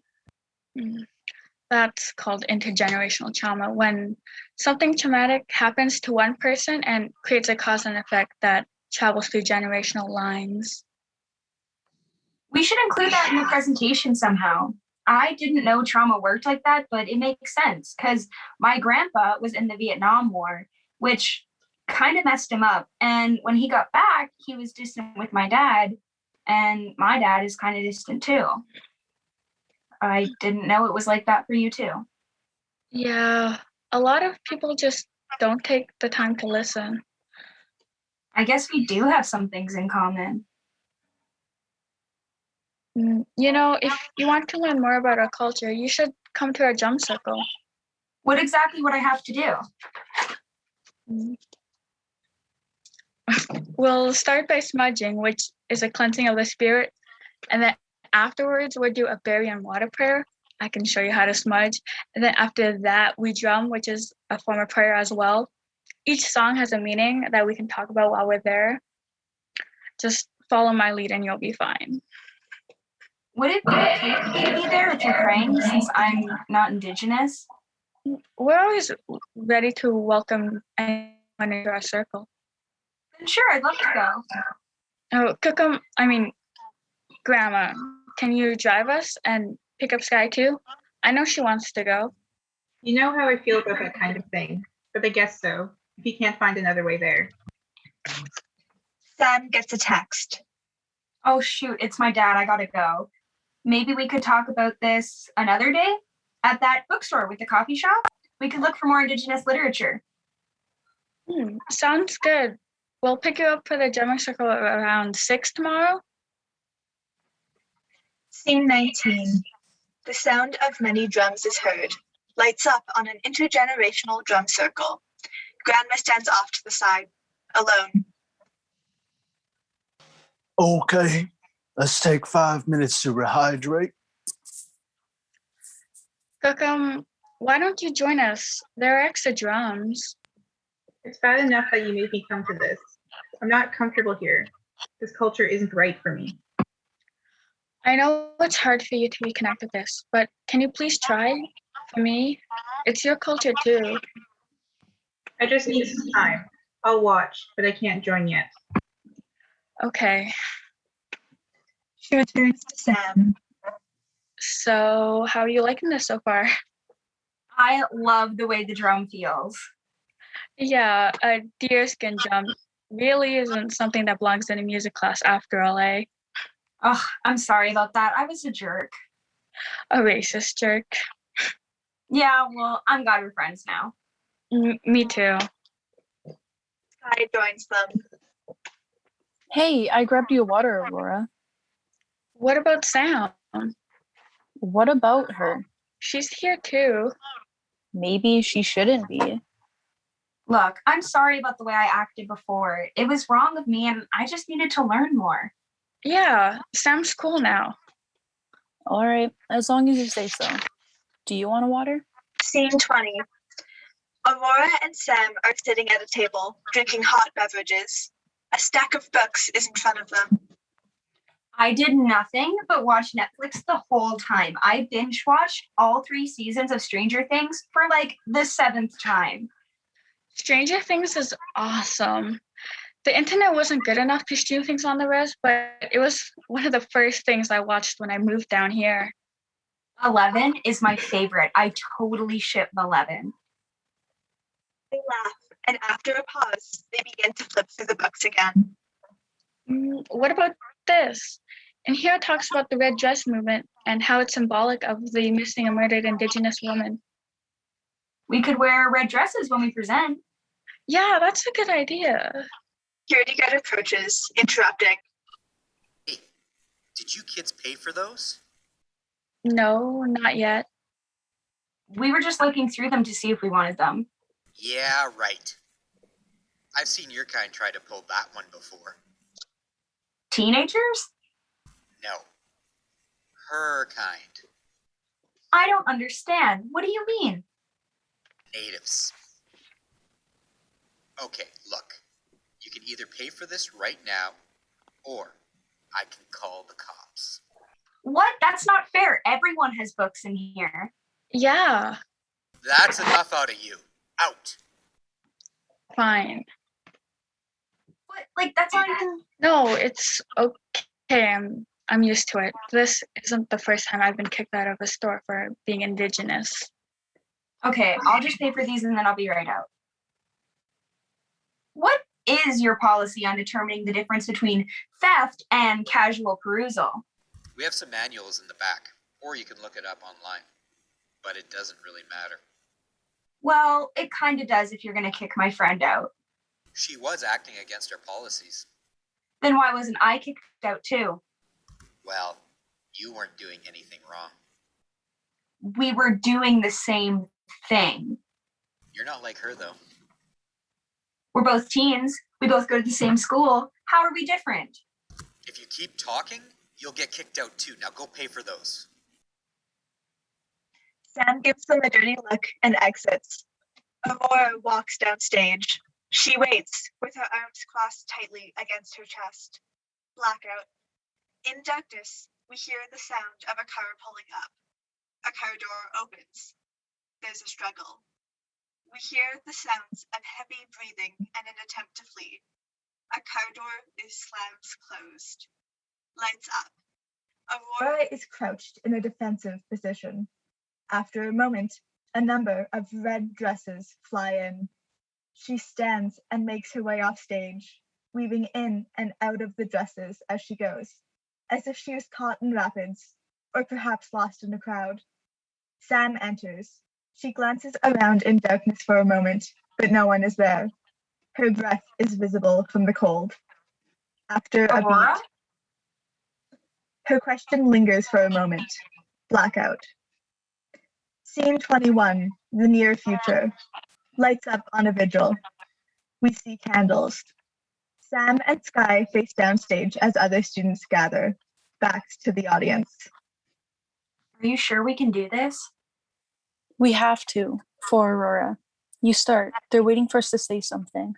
That's called intergenerational trauma, when something traumatic happens to one person and creates a cause and effect that travels through generational lines. We should include that in the presentation somehow. I didn't know trauma worked like that, but it makes sense because my grandpa was in the Vietnam War, which kind of messed him up. And when he got back, he was distant with my dad, and my dad is kind of distant too. I didn't know it was like that for you too. Yeah, a lot of people just don't take the time to listen. I guess we do have some things in common. You know, if you want to learn more about our culture, you should come to our jump circle. What exactly would I have to do? We'll start by smudging, which is a cleansing of the spirit, and then afterwards we'll do a berry and water prayer. I can show you how to smudge. And then after that, we drum, which is a form of prayer as well. Each song has a meaning that we can talk about while we're there. Just follow my lead and you'll be fine. Would it be okay if you be there with your praying since I'm not Indigenous? We're always ready to welcome anyone into our circle. Then sure, I'd love to go. Oh, Grandma, can you drive us and pick up Sky too? I know she wants to go. You know how I feel about that kind of thing, but I guess so, if you can't find another way there. Sam gets a text. Oh shoot, it's my dad, I gotta go. Maybe we could talk about this another day? At that bookstore with the coffee shop? We could look for more Indigenous literature. Sounds good. We'll pick you up for the drumming circle around 6 tomorrow. Scene 19. The sound of many drums is heard. Lights up on an intergenerational drum circle. Grandma stands off to the side, alone. Okay, let's take 5 minutes to rehydrate. Cookum, why don't you join us? There are extra drums. It's bad enough that you made me come to this. I'm not comfortable here. This culture isn't right for me. I know it's hard for you to reconnect with this, but can you please try? For me, it's your culture too. I just need some time. I'll watch, but I can't join yet. Okay. She returns to Sam. So, how are you liking this so far? I love the way the drum feels. Yeah, a deerskin drum really isn't something that belongs in a music class after all, eh? Oh, I'm sorry about that. I was a jerk. A racist jerk. Yeah, well, I'm glad we're friends now. Me too. Sky joins them. Hey, I grabbed you a water, Aurora. What about Sam? What about her? She's here too. Maybe she shouldn't be. Look, I'm sorry about the way I acted before. It was wrong of me and I just needed to learn more. Yeah, Sam's cool now. All right, as long as you say so. Do you want a water? Scene 20. Aurora and Sam are sitting at a table, drinking hot beverages. A stack of books is in front of them. I did nothing but watch Netflix the whole time. I binge watched all 3 seasons of Stranger Things for like the 7th time. Stranger Things is awesome. The internet wasn't good enough to stream things on the res, but it was one of the first things I watched when I moved down here. 11 is my favorite. I totally ship 11. They laugh, and after a pause, they begin to flip through the books again. What about this? And here it talks about the red dress movement and how it's symbolic of the missing and murdered Indigenous woman. We could wear red dresses when we present. Yeah, that's a good idea. Hierdigard approaches, interrupting. Hey, did you kids pay for those? No, not yet. We were just looking through them to see if we wanted them. Yeah, right. I've seen your kind try to pull that one before. Teenagers? No. Her kind. I don't understand. What do you mean? Natives. Okay, look. You can either pay for this right now, or I can call the cops. What? That's not fair. Everyone has books in here. Yeah. That's enough out of you. Out. Fine. What? Like, that's not even... No, it's okay. I'm used to it. This isn't the first time I've been kicked out of a store for being Indigenous. Okay, I'll just pay for these and then I'll be right out. What is your policy on determining the difference between theft and casual perusal? We have some manuals in the back, or you can look it up online. But it doesn't really matter. Well, it kind of does if you're going to kick my friend out. She was acting against our policies. Then why wasn't I kicked out too? Well, you weren't doing anything wrong. We were doing the same thing. You're not like her, though. We're both teens. We both go to the same school. How are we different? If you keep talking, you'll get kicked out too. Now go pay for those. Sam gives them a dirty look and exits. Aurora walks downstage. She waits, with her arms crossed tightly against her chest. Blackout. In darkness, We hear the sound of a car pulling up. A car door opens. There's a struggle. We hear the sounds of heavy breathing and an attempt to flee. A car door is slammed closed. Lights up. Aurora is crouched in a defensive position. After a moment, a number of red dresses fly in. She stands and makes her way off stage, weaving in and out of the dresses as she goes, as if she was caught in rapids, or perhaps lost in a crowd. Sam enters. She glances around in darkness for a moment, but no one is there. Her breath is visible from the cold. After a Aurora? beat, her question lingers for a moment. Blackout. Scene 21, the near future. Lights up on a vigil. We see candles. Sam and Sky face downstage as other students gather, backs to the audience. Are you sure we can do this? We have to, for Aurora. You start. They're waiting for us to say something.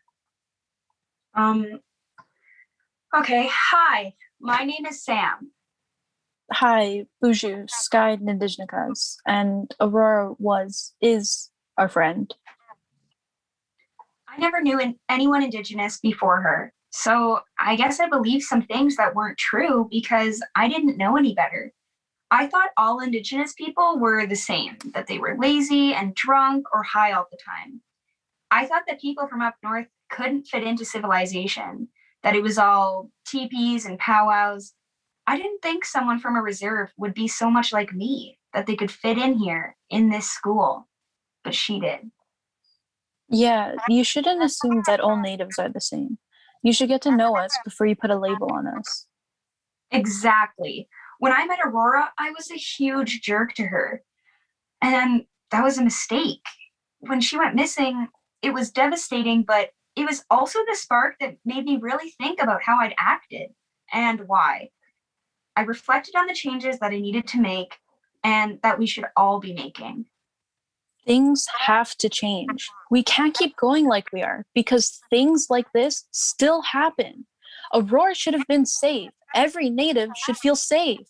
Okay, hi. My name is Sam. Hi, Buju, Sky, and Indigenous, and Aurora is our friend. I never knew anyone Indigenous before her, so I guess I believed some things that weren't true because I didn't know any better. I thought all Indigenous people were the same, that they were lazy and drunk or high all the time. I thought that people from up north couldn't fit into civilization, that it was all teepees and powwows. I didn't think someone from a reserve would be so much like me, that they could fit in here, in this school. But she did. Yeah, you shouldn't assume that all natives are the same. You should get to know us before you put a label on us. Exactly. When I met Aurora, I was a huge jerk to her. And that was a mistake. When she went missing, it was devastating, but it was also the spark that made me really think about how I'd acted and why. I reflected on the changes that I needed to make and that we should all be making. Things have to change. We can't keep going like we are because things like this still happen. Aurora should have been safe. Every native should feel safe.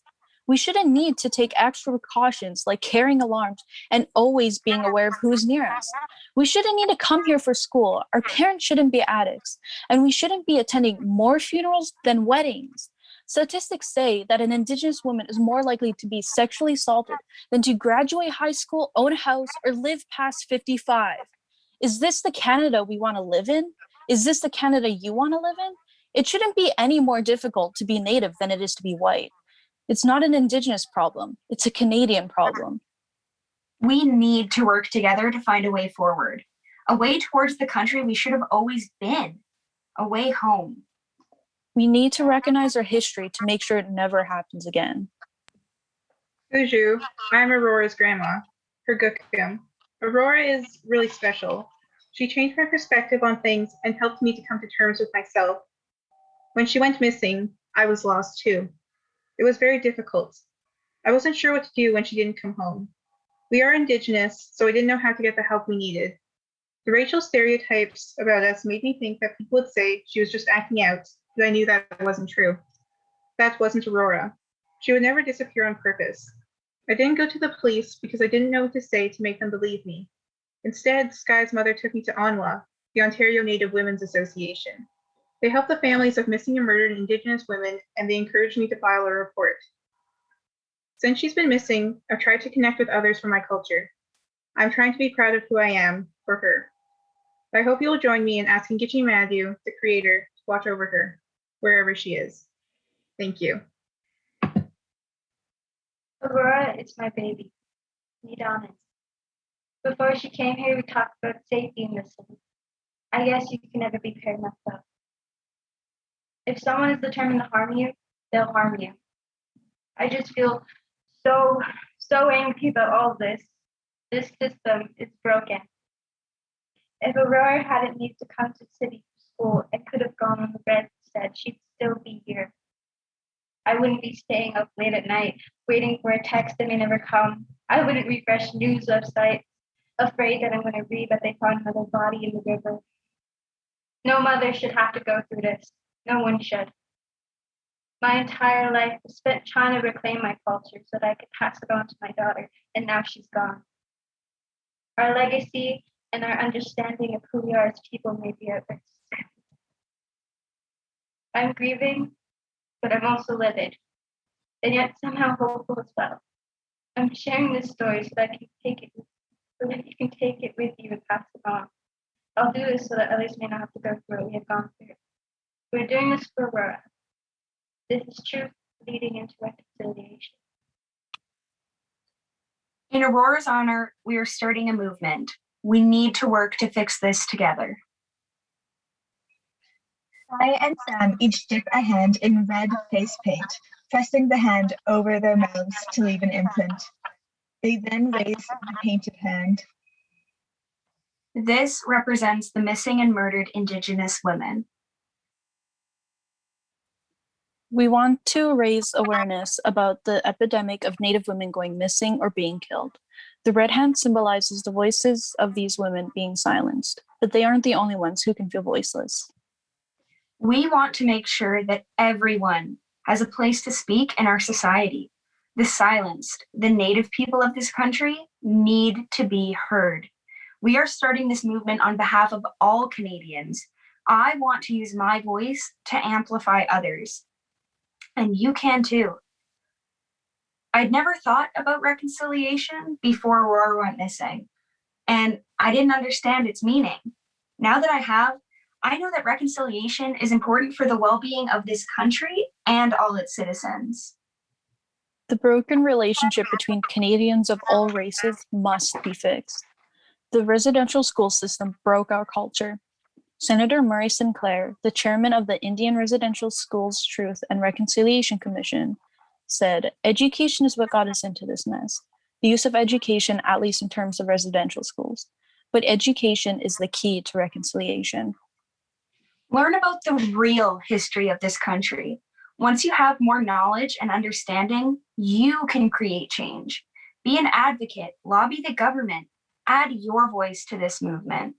We shouldn't need to take extra precautions like carrying alarms and always being aware of who's near us. We shouldn't need to come here for school. Our parents shouldn't be addicts. And we shouldn't be attending more funerals than weddings. Statistics say that an Indigenous woman is more likely to be sexually assaulted than to graduate high school, own a house, or live past 55. Is this the Canada we want to live in? Is this the Canada you want to live in? It shouldn't be any more difficult to be Native than it is to be white. It's not an Indigenous problem. It's a Canadian problem. We need to work together to find a way forward, a way towards the country we should have always been, a way home. We need to recognize our history to make sure it never happens again. Buju, I'm Aurora's grandma, her Gookum. Aurora is really special. She changed my perspective on things and helped me to come to terms with myself. When she went missing, I was lost too. It was very difficult. I wasn't sure what to do when she didn't come home. We are Indigenous, so I didn't know how to get the help we needed. The racial stereotypes about us made me think that people would say she was just acting out, but I knew that wasn't true. That wasn't Aurora. She would never disappear on purpose. I didn't go to the police because I didn't know what to say to make them believe me. Instead, Sky's mother took me to ONWA, the Ontario Native Women's Association. They help the families of missing and murdered Indigenous women, and they encouraged me to file a report. Since she's been missing, I've tried to connect with others from my culture. I'm trying to be proud of who I am for her. I hope you'll join me in asking Gitchi Madhu, the creator, to watch over her, wherever she is. Thank you. Aurora is my baby. Be honest. Before she came here, we talked about safety in the city. I guess you can never be paired enough though. If someone is determined to harm you, they'll harm you. I just feel so angry about all this. This system is broken. If Aurora hadn't needed to come to the city for school and could have gone on the red instead, she'd still be here. I wouldn't be staying up late at night, waiting for a text that may never come. I wouldn't refresh news websites, afraid that I'm going to read that they found another body in the river. No mother should have to go through this. No one should. My entire life was spent trying to reclaim my culture so that I could pass it on to my daughter, and now she's gone. Our legacy and our understanding of who we are as people may be at risk. I'm grieving, but I'm also livid, and yet somehow hopeful as well. I'm sharing this story so that you can take it with you and pass it on. I'll do this so that others may not have to go through what we have gone through. We're doing this for Aurora. This is truth leading into reconciliation. In Aurora's honor, we are starting a movement. We need to work to fix this together. I and Sam each dip a hand in red face paint, pressing the hand over their mouths to leave an imprint. They then raise the painted hand. This represents the missing and murdered Indigenous women. We want to raise awareness about the epidemic of Native women going missing or being killed. The red hand symbolizes the voices of these women being silenced, but they aren't the only ones who can feel voiceless. We want to make sure that everyone has a place to speak in our society. The silenced, the Native people of this country need to be heard. We are starting this movement on behalf of all Canadians. I want to use my voice to amplify others. And you can too. I'd never thought about reconciliation before Aurora went missing, and I didn't understand its meaning. Now that I have, I know that reconciliation is important for the well-being of this country and all its citizens. The broken relationship between Canadians of all races must be fixed. The residential school system broke our culture. Senator Murray Sinclair, the chairman of the Indian Residential Schools Truth and Reconciliation Commission, said, "Education is what got us into this mess. The use of education, at least in terms of residential schools. But education is the key to reconciliation." Learn about the real history of this country. Once you have more knowledge and understanding, you can create change. Be an advocate, lobby the government, add your voice to this movement.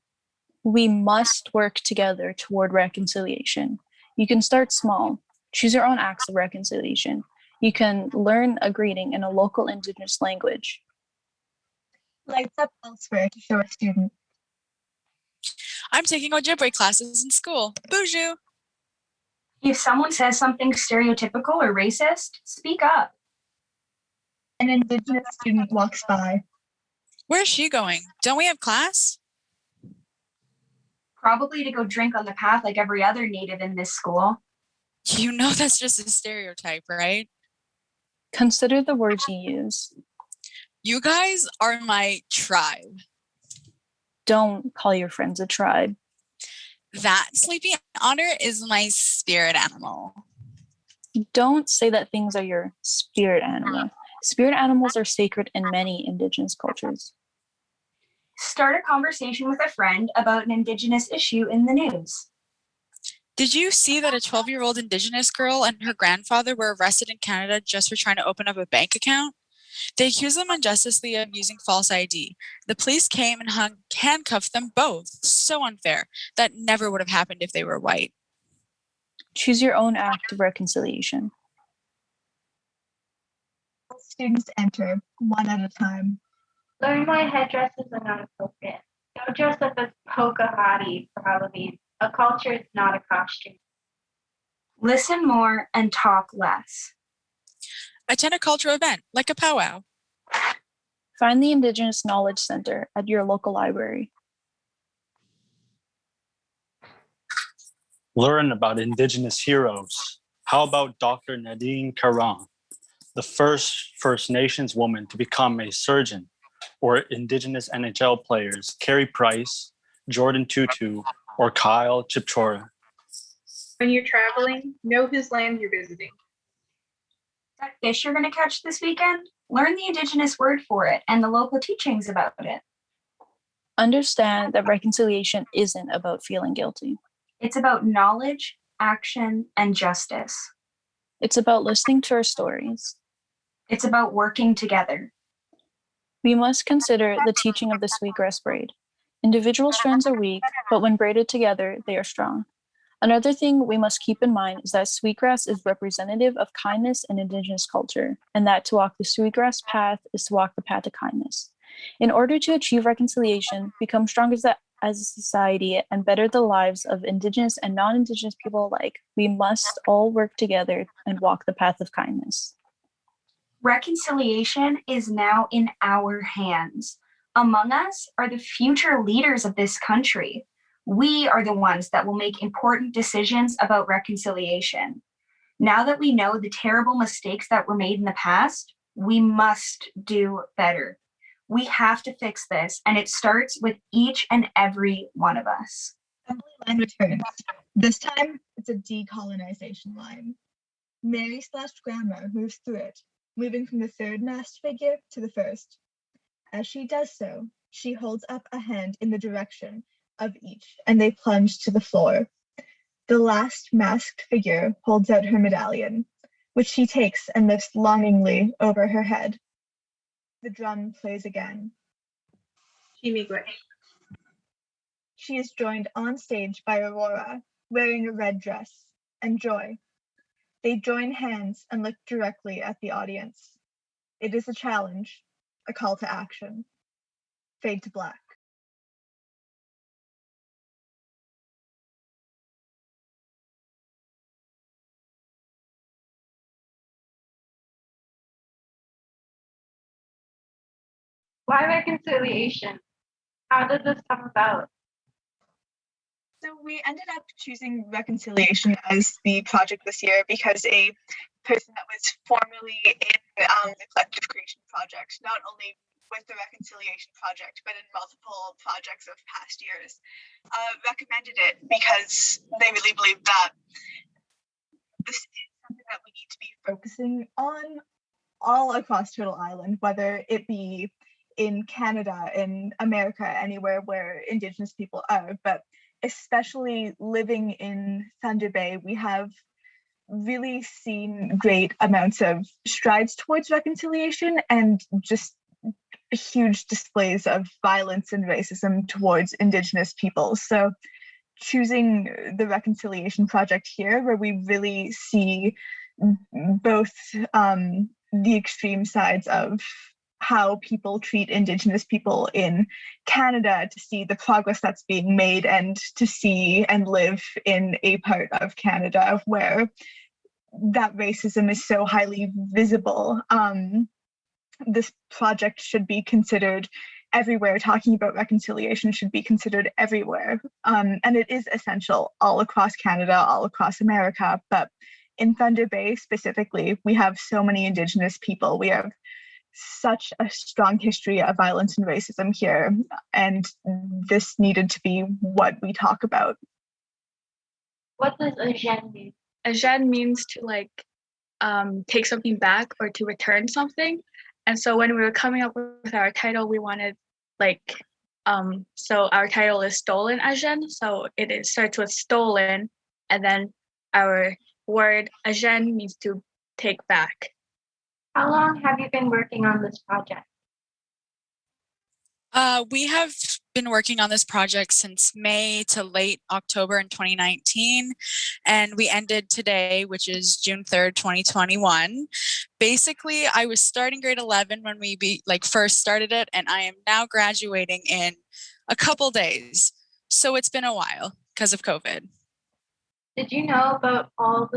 We must work together toward reconciliation. You can start small. Choose your own acts of reconciliation. You can learn a greeting in a local Indigenous language. Lights up elsewhere to show a student. I'm taking Ojibwe classes in school. Boozhoo! If someone says something stereotypical or racist, speak up. An Indigenous student walks by. Where's she going? Don't we have class? Probably to go drink on the path like every other Native in this school. You know that's just a stereotype, right? Consider the words you use. You guys are my tribe. Don't call your friends a tribe. That sleepy otter is my spirit animal. Don't say that things are your spirit animal. Spirit animals are sacred in many Indigenous cultures. Start a conversation with a friend about an Indigenous issue in the news. Did you see that a 12-year-old Indigenous girl and her grandfather were arrested in Canada just for trying to open up a bank account? They accused them unjustly of using false ID. The police came and handcuffed them both. So unfair. That never would have happened if they were white. Choose your own act of reconciliation. Students enter, one at a time. Learn why headdresses are not appropriate. Don't dress up as Pocahontas for Halloween. A culture is not a costume. Listen more and talk less. Attend a cultural event, like a powwow. Find the Indigenous Knowledge Center at your local library. Learn about Indigenous heroes. How about Dr. Nadine Caron, the first First Nations woman to become a surgeon, or Indigenous NHL players Carey Price, Jordan Tutu, or Kyle Chipchora? When you're traveling, know whose land you're visiting. That fish you're going to catch this weekend? Learn the Indigenous word for it and the local teachings about it. Understand that reconciliation isn't about feeling guilty. It's about knowledge, action, and justice. It's about listening to our stories. It's about working together. We must consider the teaching of the sweetgrass braid. Individual strands are weak, but when braided together, they are strong. Another thing we must keep in mind is that sweetgrass is representative of kindness in Indigenous culture, and that to walk the sweetgrass path is to walk the path of kindness. In order to achieve reconciliation, become stronger as a society, and better the lives of Indigenous and non-Indigenous people alike, we must all work together and walk the path of kindness. Reconciliation is now in our hands. Among us are the future leaders of this country. We are the ones that will make important decisions about reconciliation. Now that we know the terrible mistakes that were made in the past, we must do better. We have to fix this, and it starts with each and every one of us. Assembly line returns. This time, it's a decolonization line. Mary/Grandma moves through it, moving from the third masked figure to the first. As she does so, she holds up a hand in the direction of each, and they plunge to the floor. The last masked figure holds out her medallion, which she takes and lifts longingly over her head. The drum plays again. Chimigwe. She is joined on stage by Aurora, wearing a red dress, and Joy. They join hands and look directly at the audience. It is a challenge, a call to action. Fade to black. Why reconciliation? How did this come about? So we ended up choosing reconciliation as the project this year because a person that was formerly in the collective creation project, not only with the reconciliation project, but in multiple projects of past years, recommended it because they really believe that this is something that we need to be focusing on all across Turtle Island, whether it be in Canada, in America, anywhere where Indigenous people are, but especially living in Thunder Bay, we have really seen great amounts of strides towards reconciliation and just huge displays of violence and racism towards Indigenous people. So choosing the Reconciliation Project here, where we really see both the extreme sides of how people treat Indigenous people in Canada, to see the progress that's being made, and to see and live in a part of Canada where that racism is so highly visible. This project should be considered everywhere. Talking about reconciliation should be considered everywhere. And it is essential all across Canada, all across America, but in Thunder Bay specifically, we have so many Indigenous people. We have such a strong history of violence and racism here, and this needed to be what we talk about. What does Azhen mean? Azhen means to take something back or to return something. And so when we were coming up with our title, we wanted so our title is Stolen Azhen. So it starts with stolen, and then our word Azhen means to take back. How long have you been working on this project? We have been working on this project since May to late October in 2019, and we ended today, which is June 3rd, 2021. Basically, I was starting grade 11 when we first started it, and I am now graduating in a couple days. So it's been a while because of COVID. Did you know about all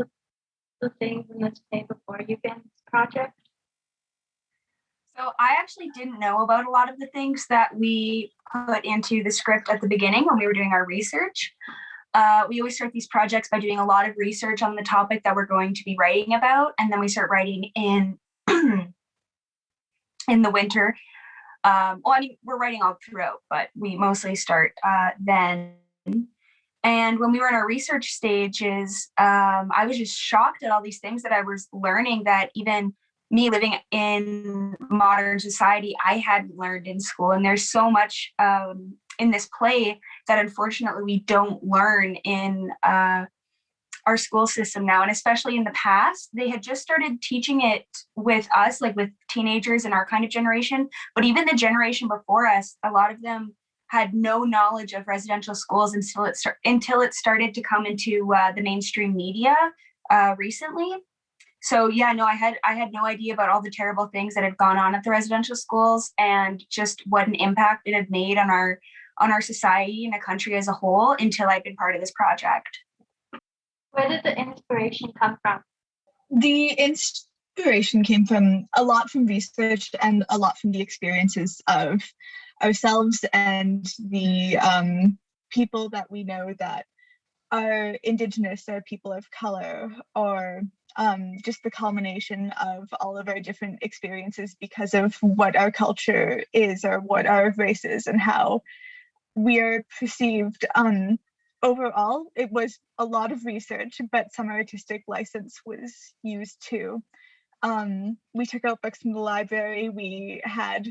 the things in this play before you began this project? So I actually didn't know about a lot of the things that we put into the script at the beginning when we were doing our research. We always start these projects by doing a lot of research on the topic that we're going to be writing about, and then we start writing in in the winter. We're writing all throughout, but we mostly start then. And when we were in our research stages, I was just shocked at all these things that I was learning that even me living in modern society, I hadn't learned in school. And there's so much in this play that unfortunately we don't learn in our school system now. And especially in the past, they had just started teaching it with us, like with teenagers in our kind of generation. But even the generation before us, a lot of them had no knowledge of residential schools until it started to come into the mainstream media recently. So yeah, no, I had no idea about all the terrible things that had gone on at the residential schools and just what an impact it had made on our society and the country as a whole until I'd been part of this project. Where did the inspiration come from? The inspiration came from a lot from research and a lot from the experiences of ourselves and the people that we know that are Indigenous or people of color, or just the culmination of all of our different experiences because of what our culture is or what our race is and how we are perceived. Overall, it was a lot of research, but some artistic license was used too. We took out books from the library. We had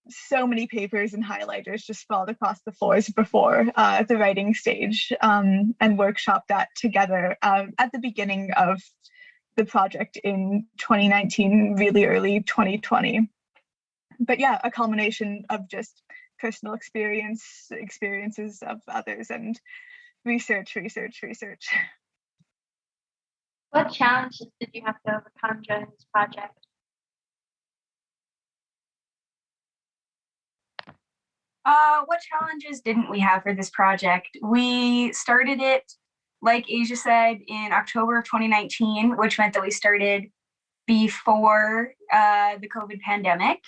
so many papers and highlighters just sprawled across the floors before the writing stage, and workshopped that together at the beginning of the project in 2019, really early 2020. But yeah, a culmination of just personal experiences of others, and research. What challenges did you have to overcome during this project? What challenges didn't we have for this project? We started it, like Asia said, in October of 2019, which meant that we started before the COVID pandemic.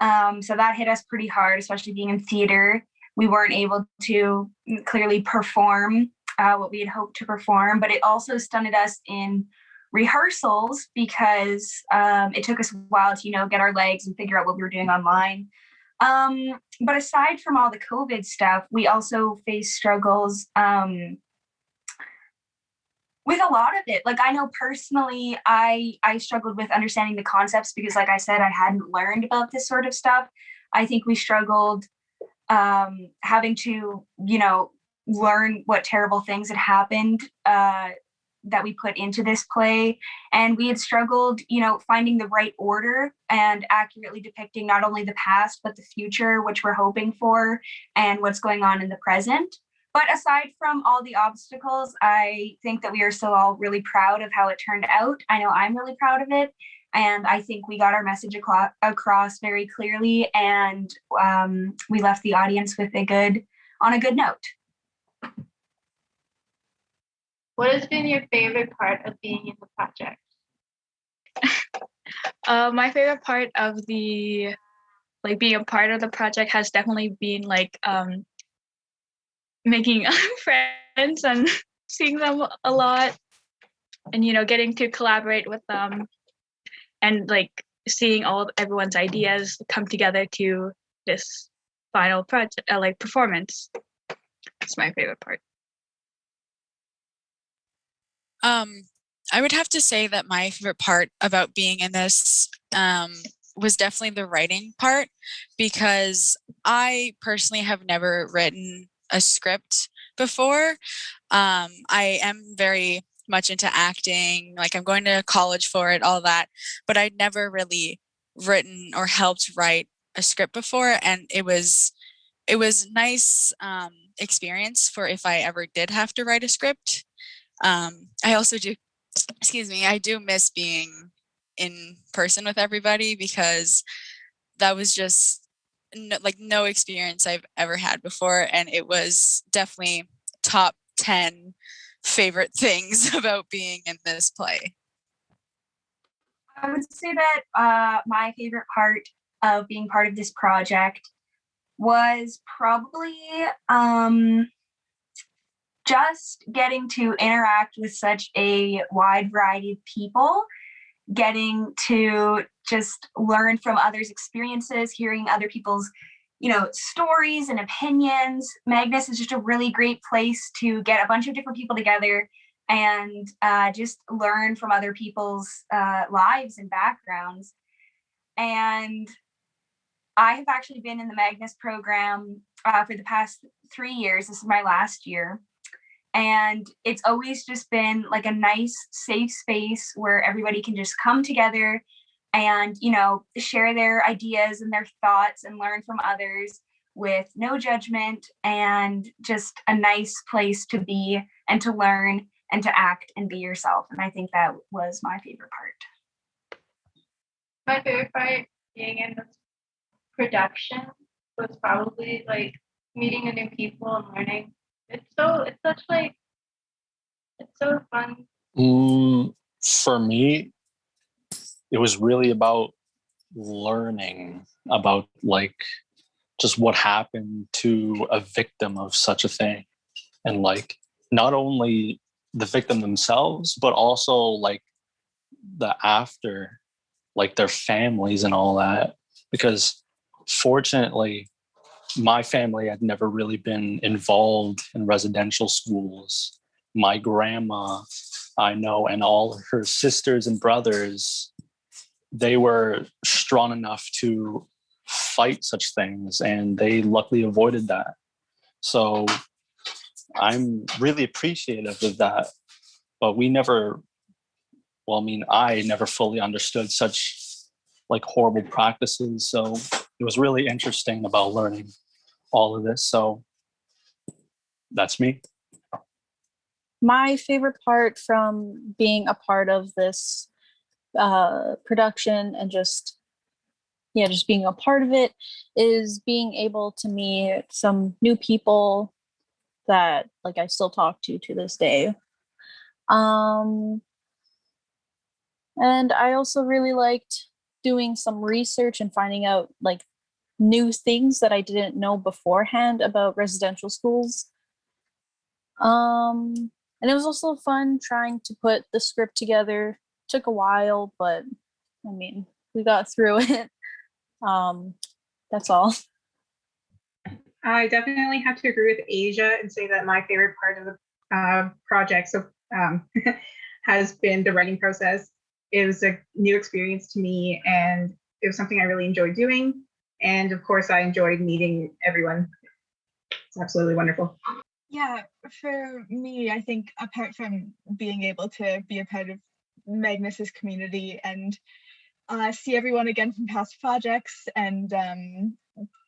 So that hit us pretty hard, especially being in theater. We weren't able to clearly perform what we had hoped to perform, but it also stunted us in rehearsals because it took us a while to, get our legs and figure out what we were doing online. But aside from all the COVID stuff, we also faced struggles with a lot of it. Like, I know personally, I struggled with understanding the concepts because, like I said, I hadn't learned about this sort of stuff. I think we struggled having to, learn what terrible things had happened that we put into this play. And we had struggled, finding the right order and accurately depicting not only the past, but the future, which we're hoping for, and what's going on in the present. But aside from all the obstacles, I think that we are still all really proud of how it turned out. I know I'm really proud of it. And I think we got our message across very clearly, and we left the audience on a good note. What has been your favorite part of being in the project? My favorite part of being a part of the project has definitely been making friends and seeing them a lot, and getting to collaborate with them, and seeing everyone's ideas come together to this final project performance. It's my favorite part. I would have to say that my favorite part about being in this was definitely the writing part, because I personally have never written a script before. I am very much into acting, I'm going to college for it, all that, but I'd never really written or helped write a script before, and it was nice experience for if I ever did have to write a script. I also do, I do miss being in person with everybody, because that was just no experience I've ever had before. And it was definitely top 10 favorite things about being in this play. I would say that my favorite part of being part of this project was probably just getting to interact with such a wide variety of people, getting to just learn from others' experiences, hearing other people's, stories and opinions. Magnus is just a really great place to get a bunch of different people together and just learn from other people's lives and backgrounds. And I have actually been in the Magnus program for the past 3 years. This is my last year. And it's always just been a nice, safe space where everybody can just come together and, share their ideas and their thoughts and learn from others with no judgment and just a nice place to be and to learn and to act and be yourself. And I think that was my favorite part. My favorite part being in this production was probably like meeting the new people and learning. It's so fun. For me, it was really about learning about like just what happened to a victim of such a thing, and like not only the victim themselves but also like the after, like their families and all that, because fortunately my family had never really been involved in residential schools. My grandma, I know, and all her sisters and brothers, they were strong enough to fight such things, and they luckily avoided that. So I'm really appreciative of that. But we never, well, I mean, I never fully understood such like horrible practices. So it was really interesting about learning all of this. So that's me. My favorite part from being a part of this production and just being a part of it is being able to meet some new people that like I still talk to this day. And I also really liked doing some research and finding out like new things that I didn't know beforehand about residential schools. And it was also fun trying to put the script together. Took a while, but I mean, we got through it. That's all. I definitely have to agree with Asia and say that my favorite part of the project has been the writing process. It was a new experience to me, and it was something I really enjoyed doing. And of course, I enjoyed meeting everyone. It's absolutely wonderful. Yeah, for me, I think apart from being able to be a part of Magnus's community and see everyone again from past projects and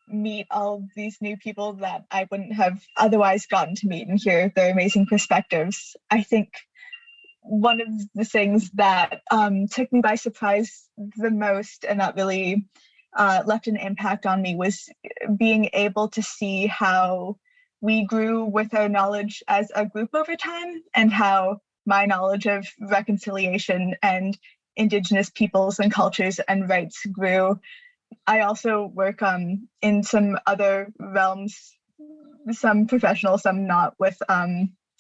meet all these new people that I wouldn't have otherwise gotten to meet and hear their amazing perspectives, I think one of the things that took me by surprise the most and that really left an impact on me was being able to see how we grew with our knowledge as a group over time, and how my knowledge of reconciliation and Indigenous peoples and cultures and rights grew. I also work in some other realms, some professional, some not, with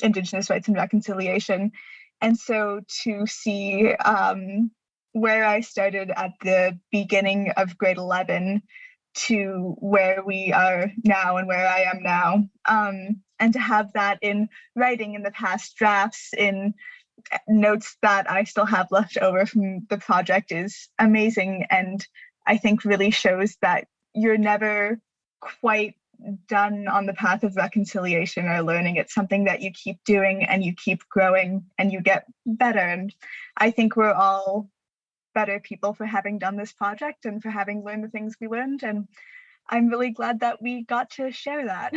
Indigenous rights and reconciliation. And so to see where I started at the beginning of grade 11 to where we are now and where I am now, and to have that in writing in the past drafts, in notes that I still have left over from the project is amazing, and I think really shows that you're never quite done on the path of reconciliation or learning. It's something that you keep doing and you keep growing and you get better. And I think we're all better people for having done this project and for having learned the things we learned. And I'm really glad that we got to share that.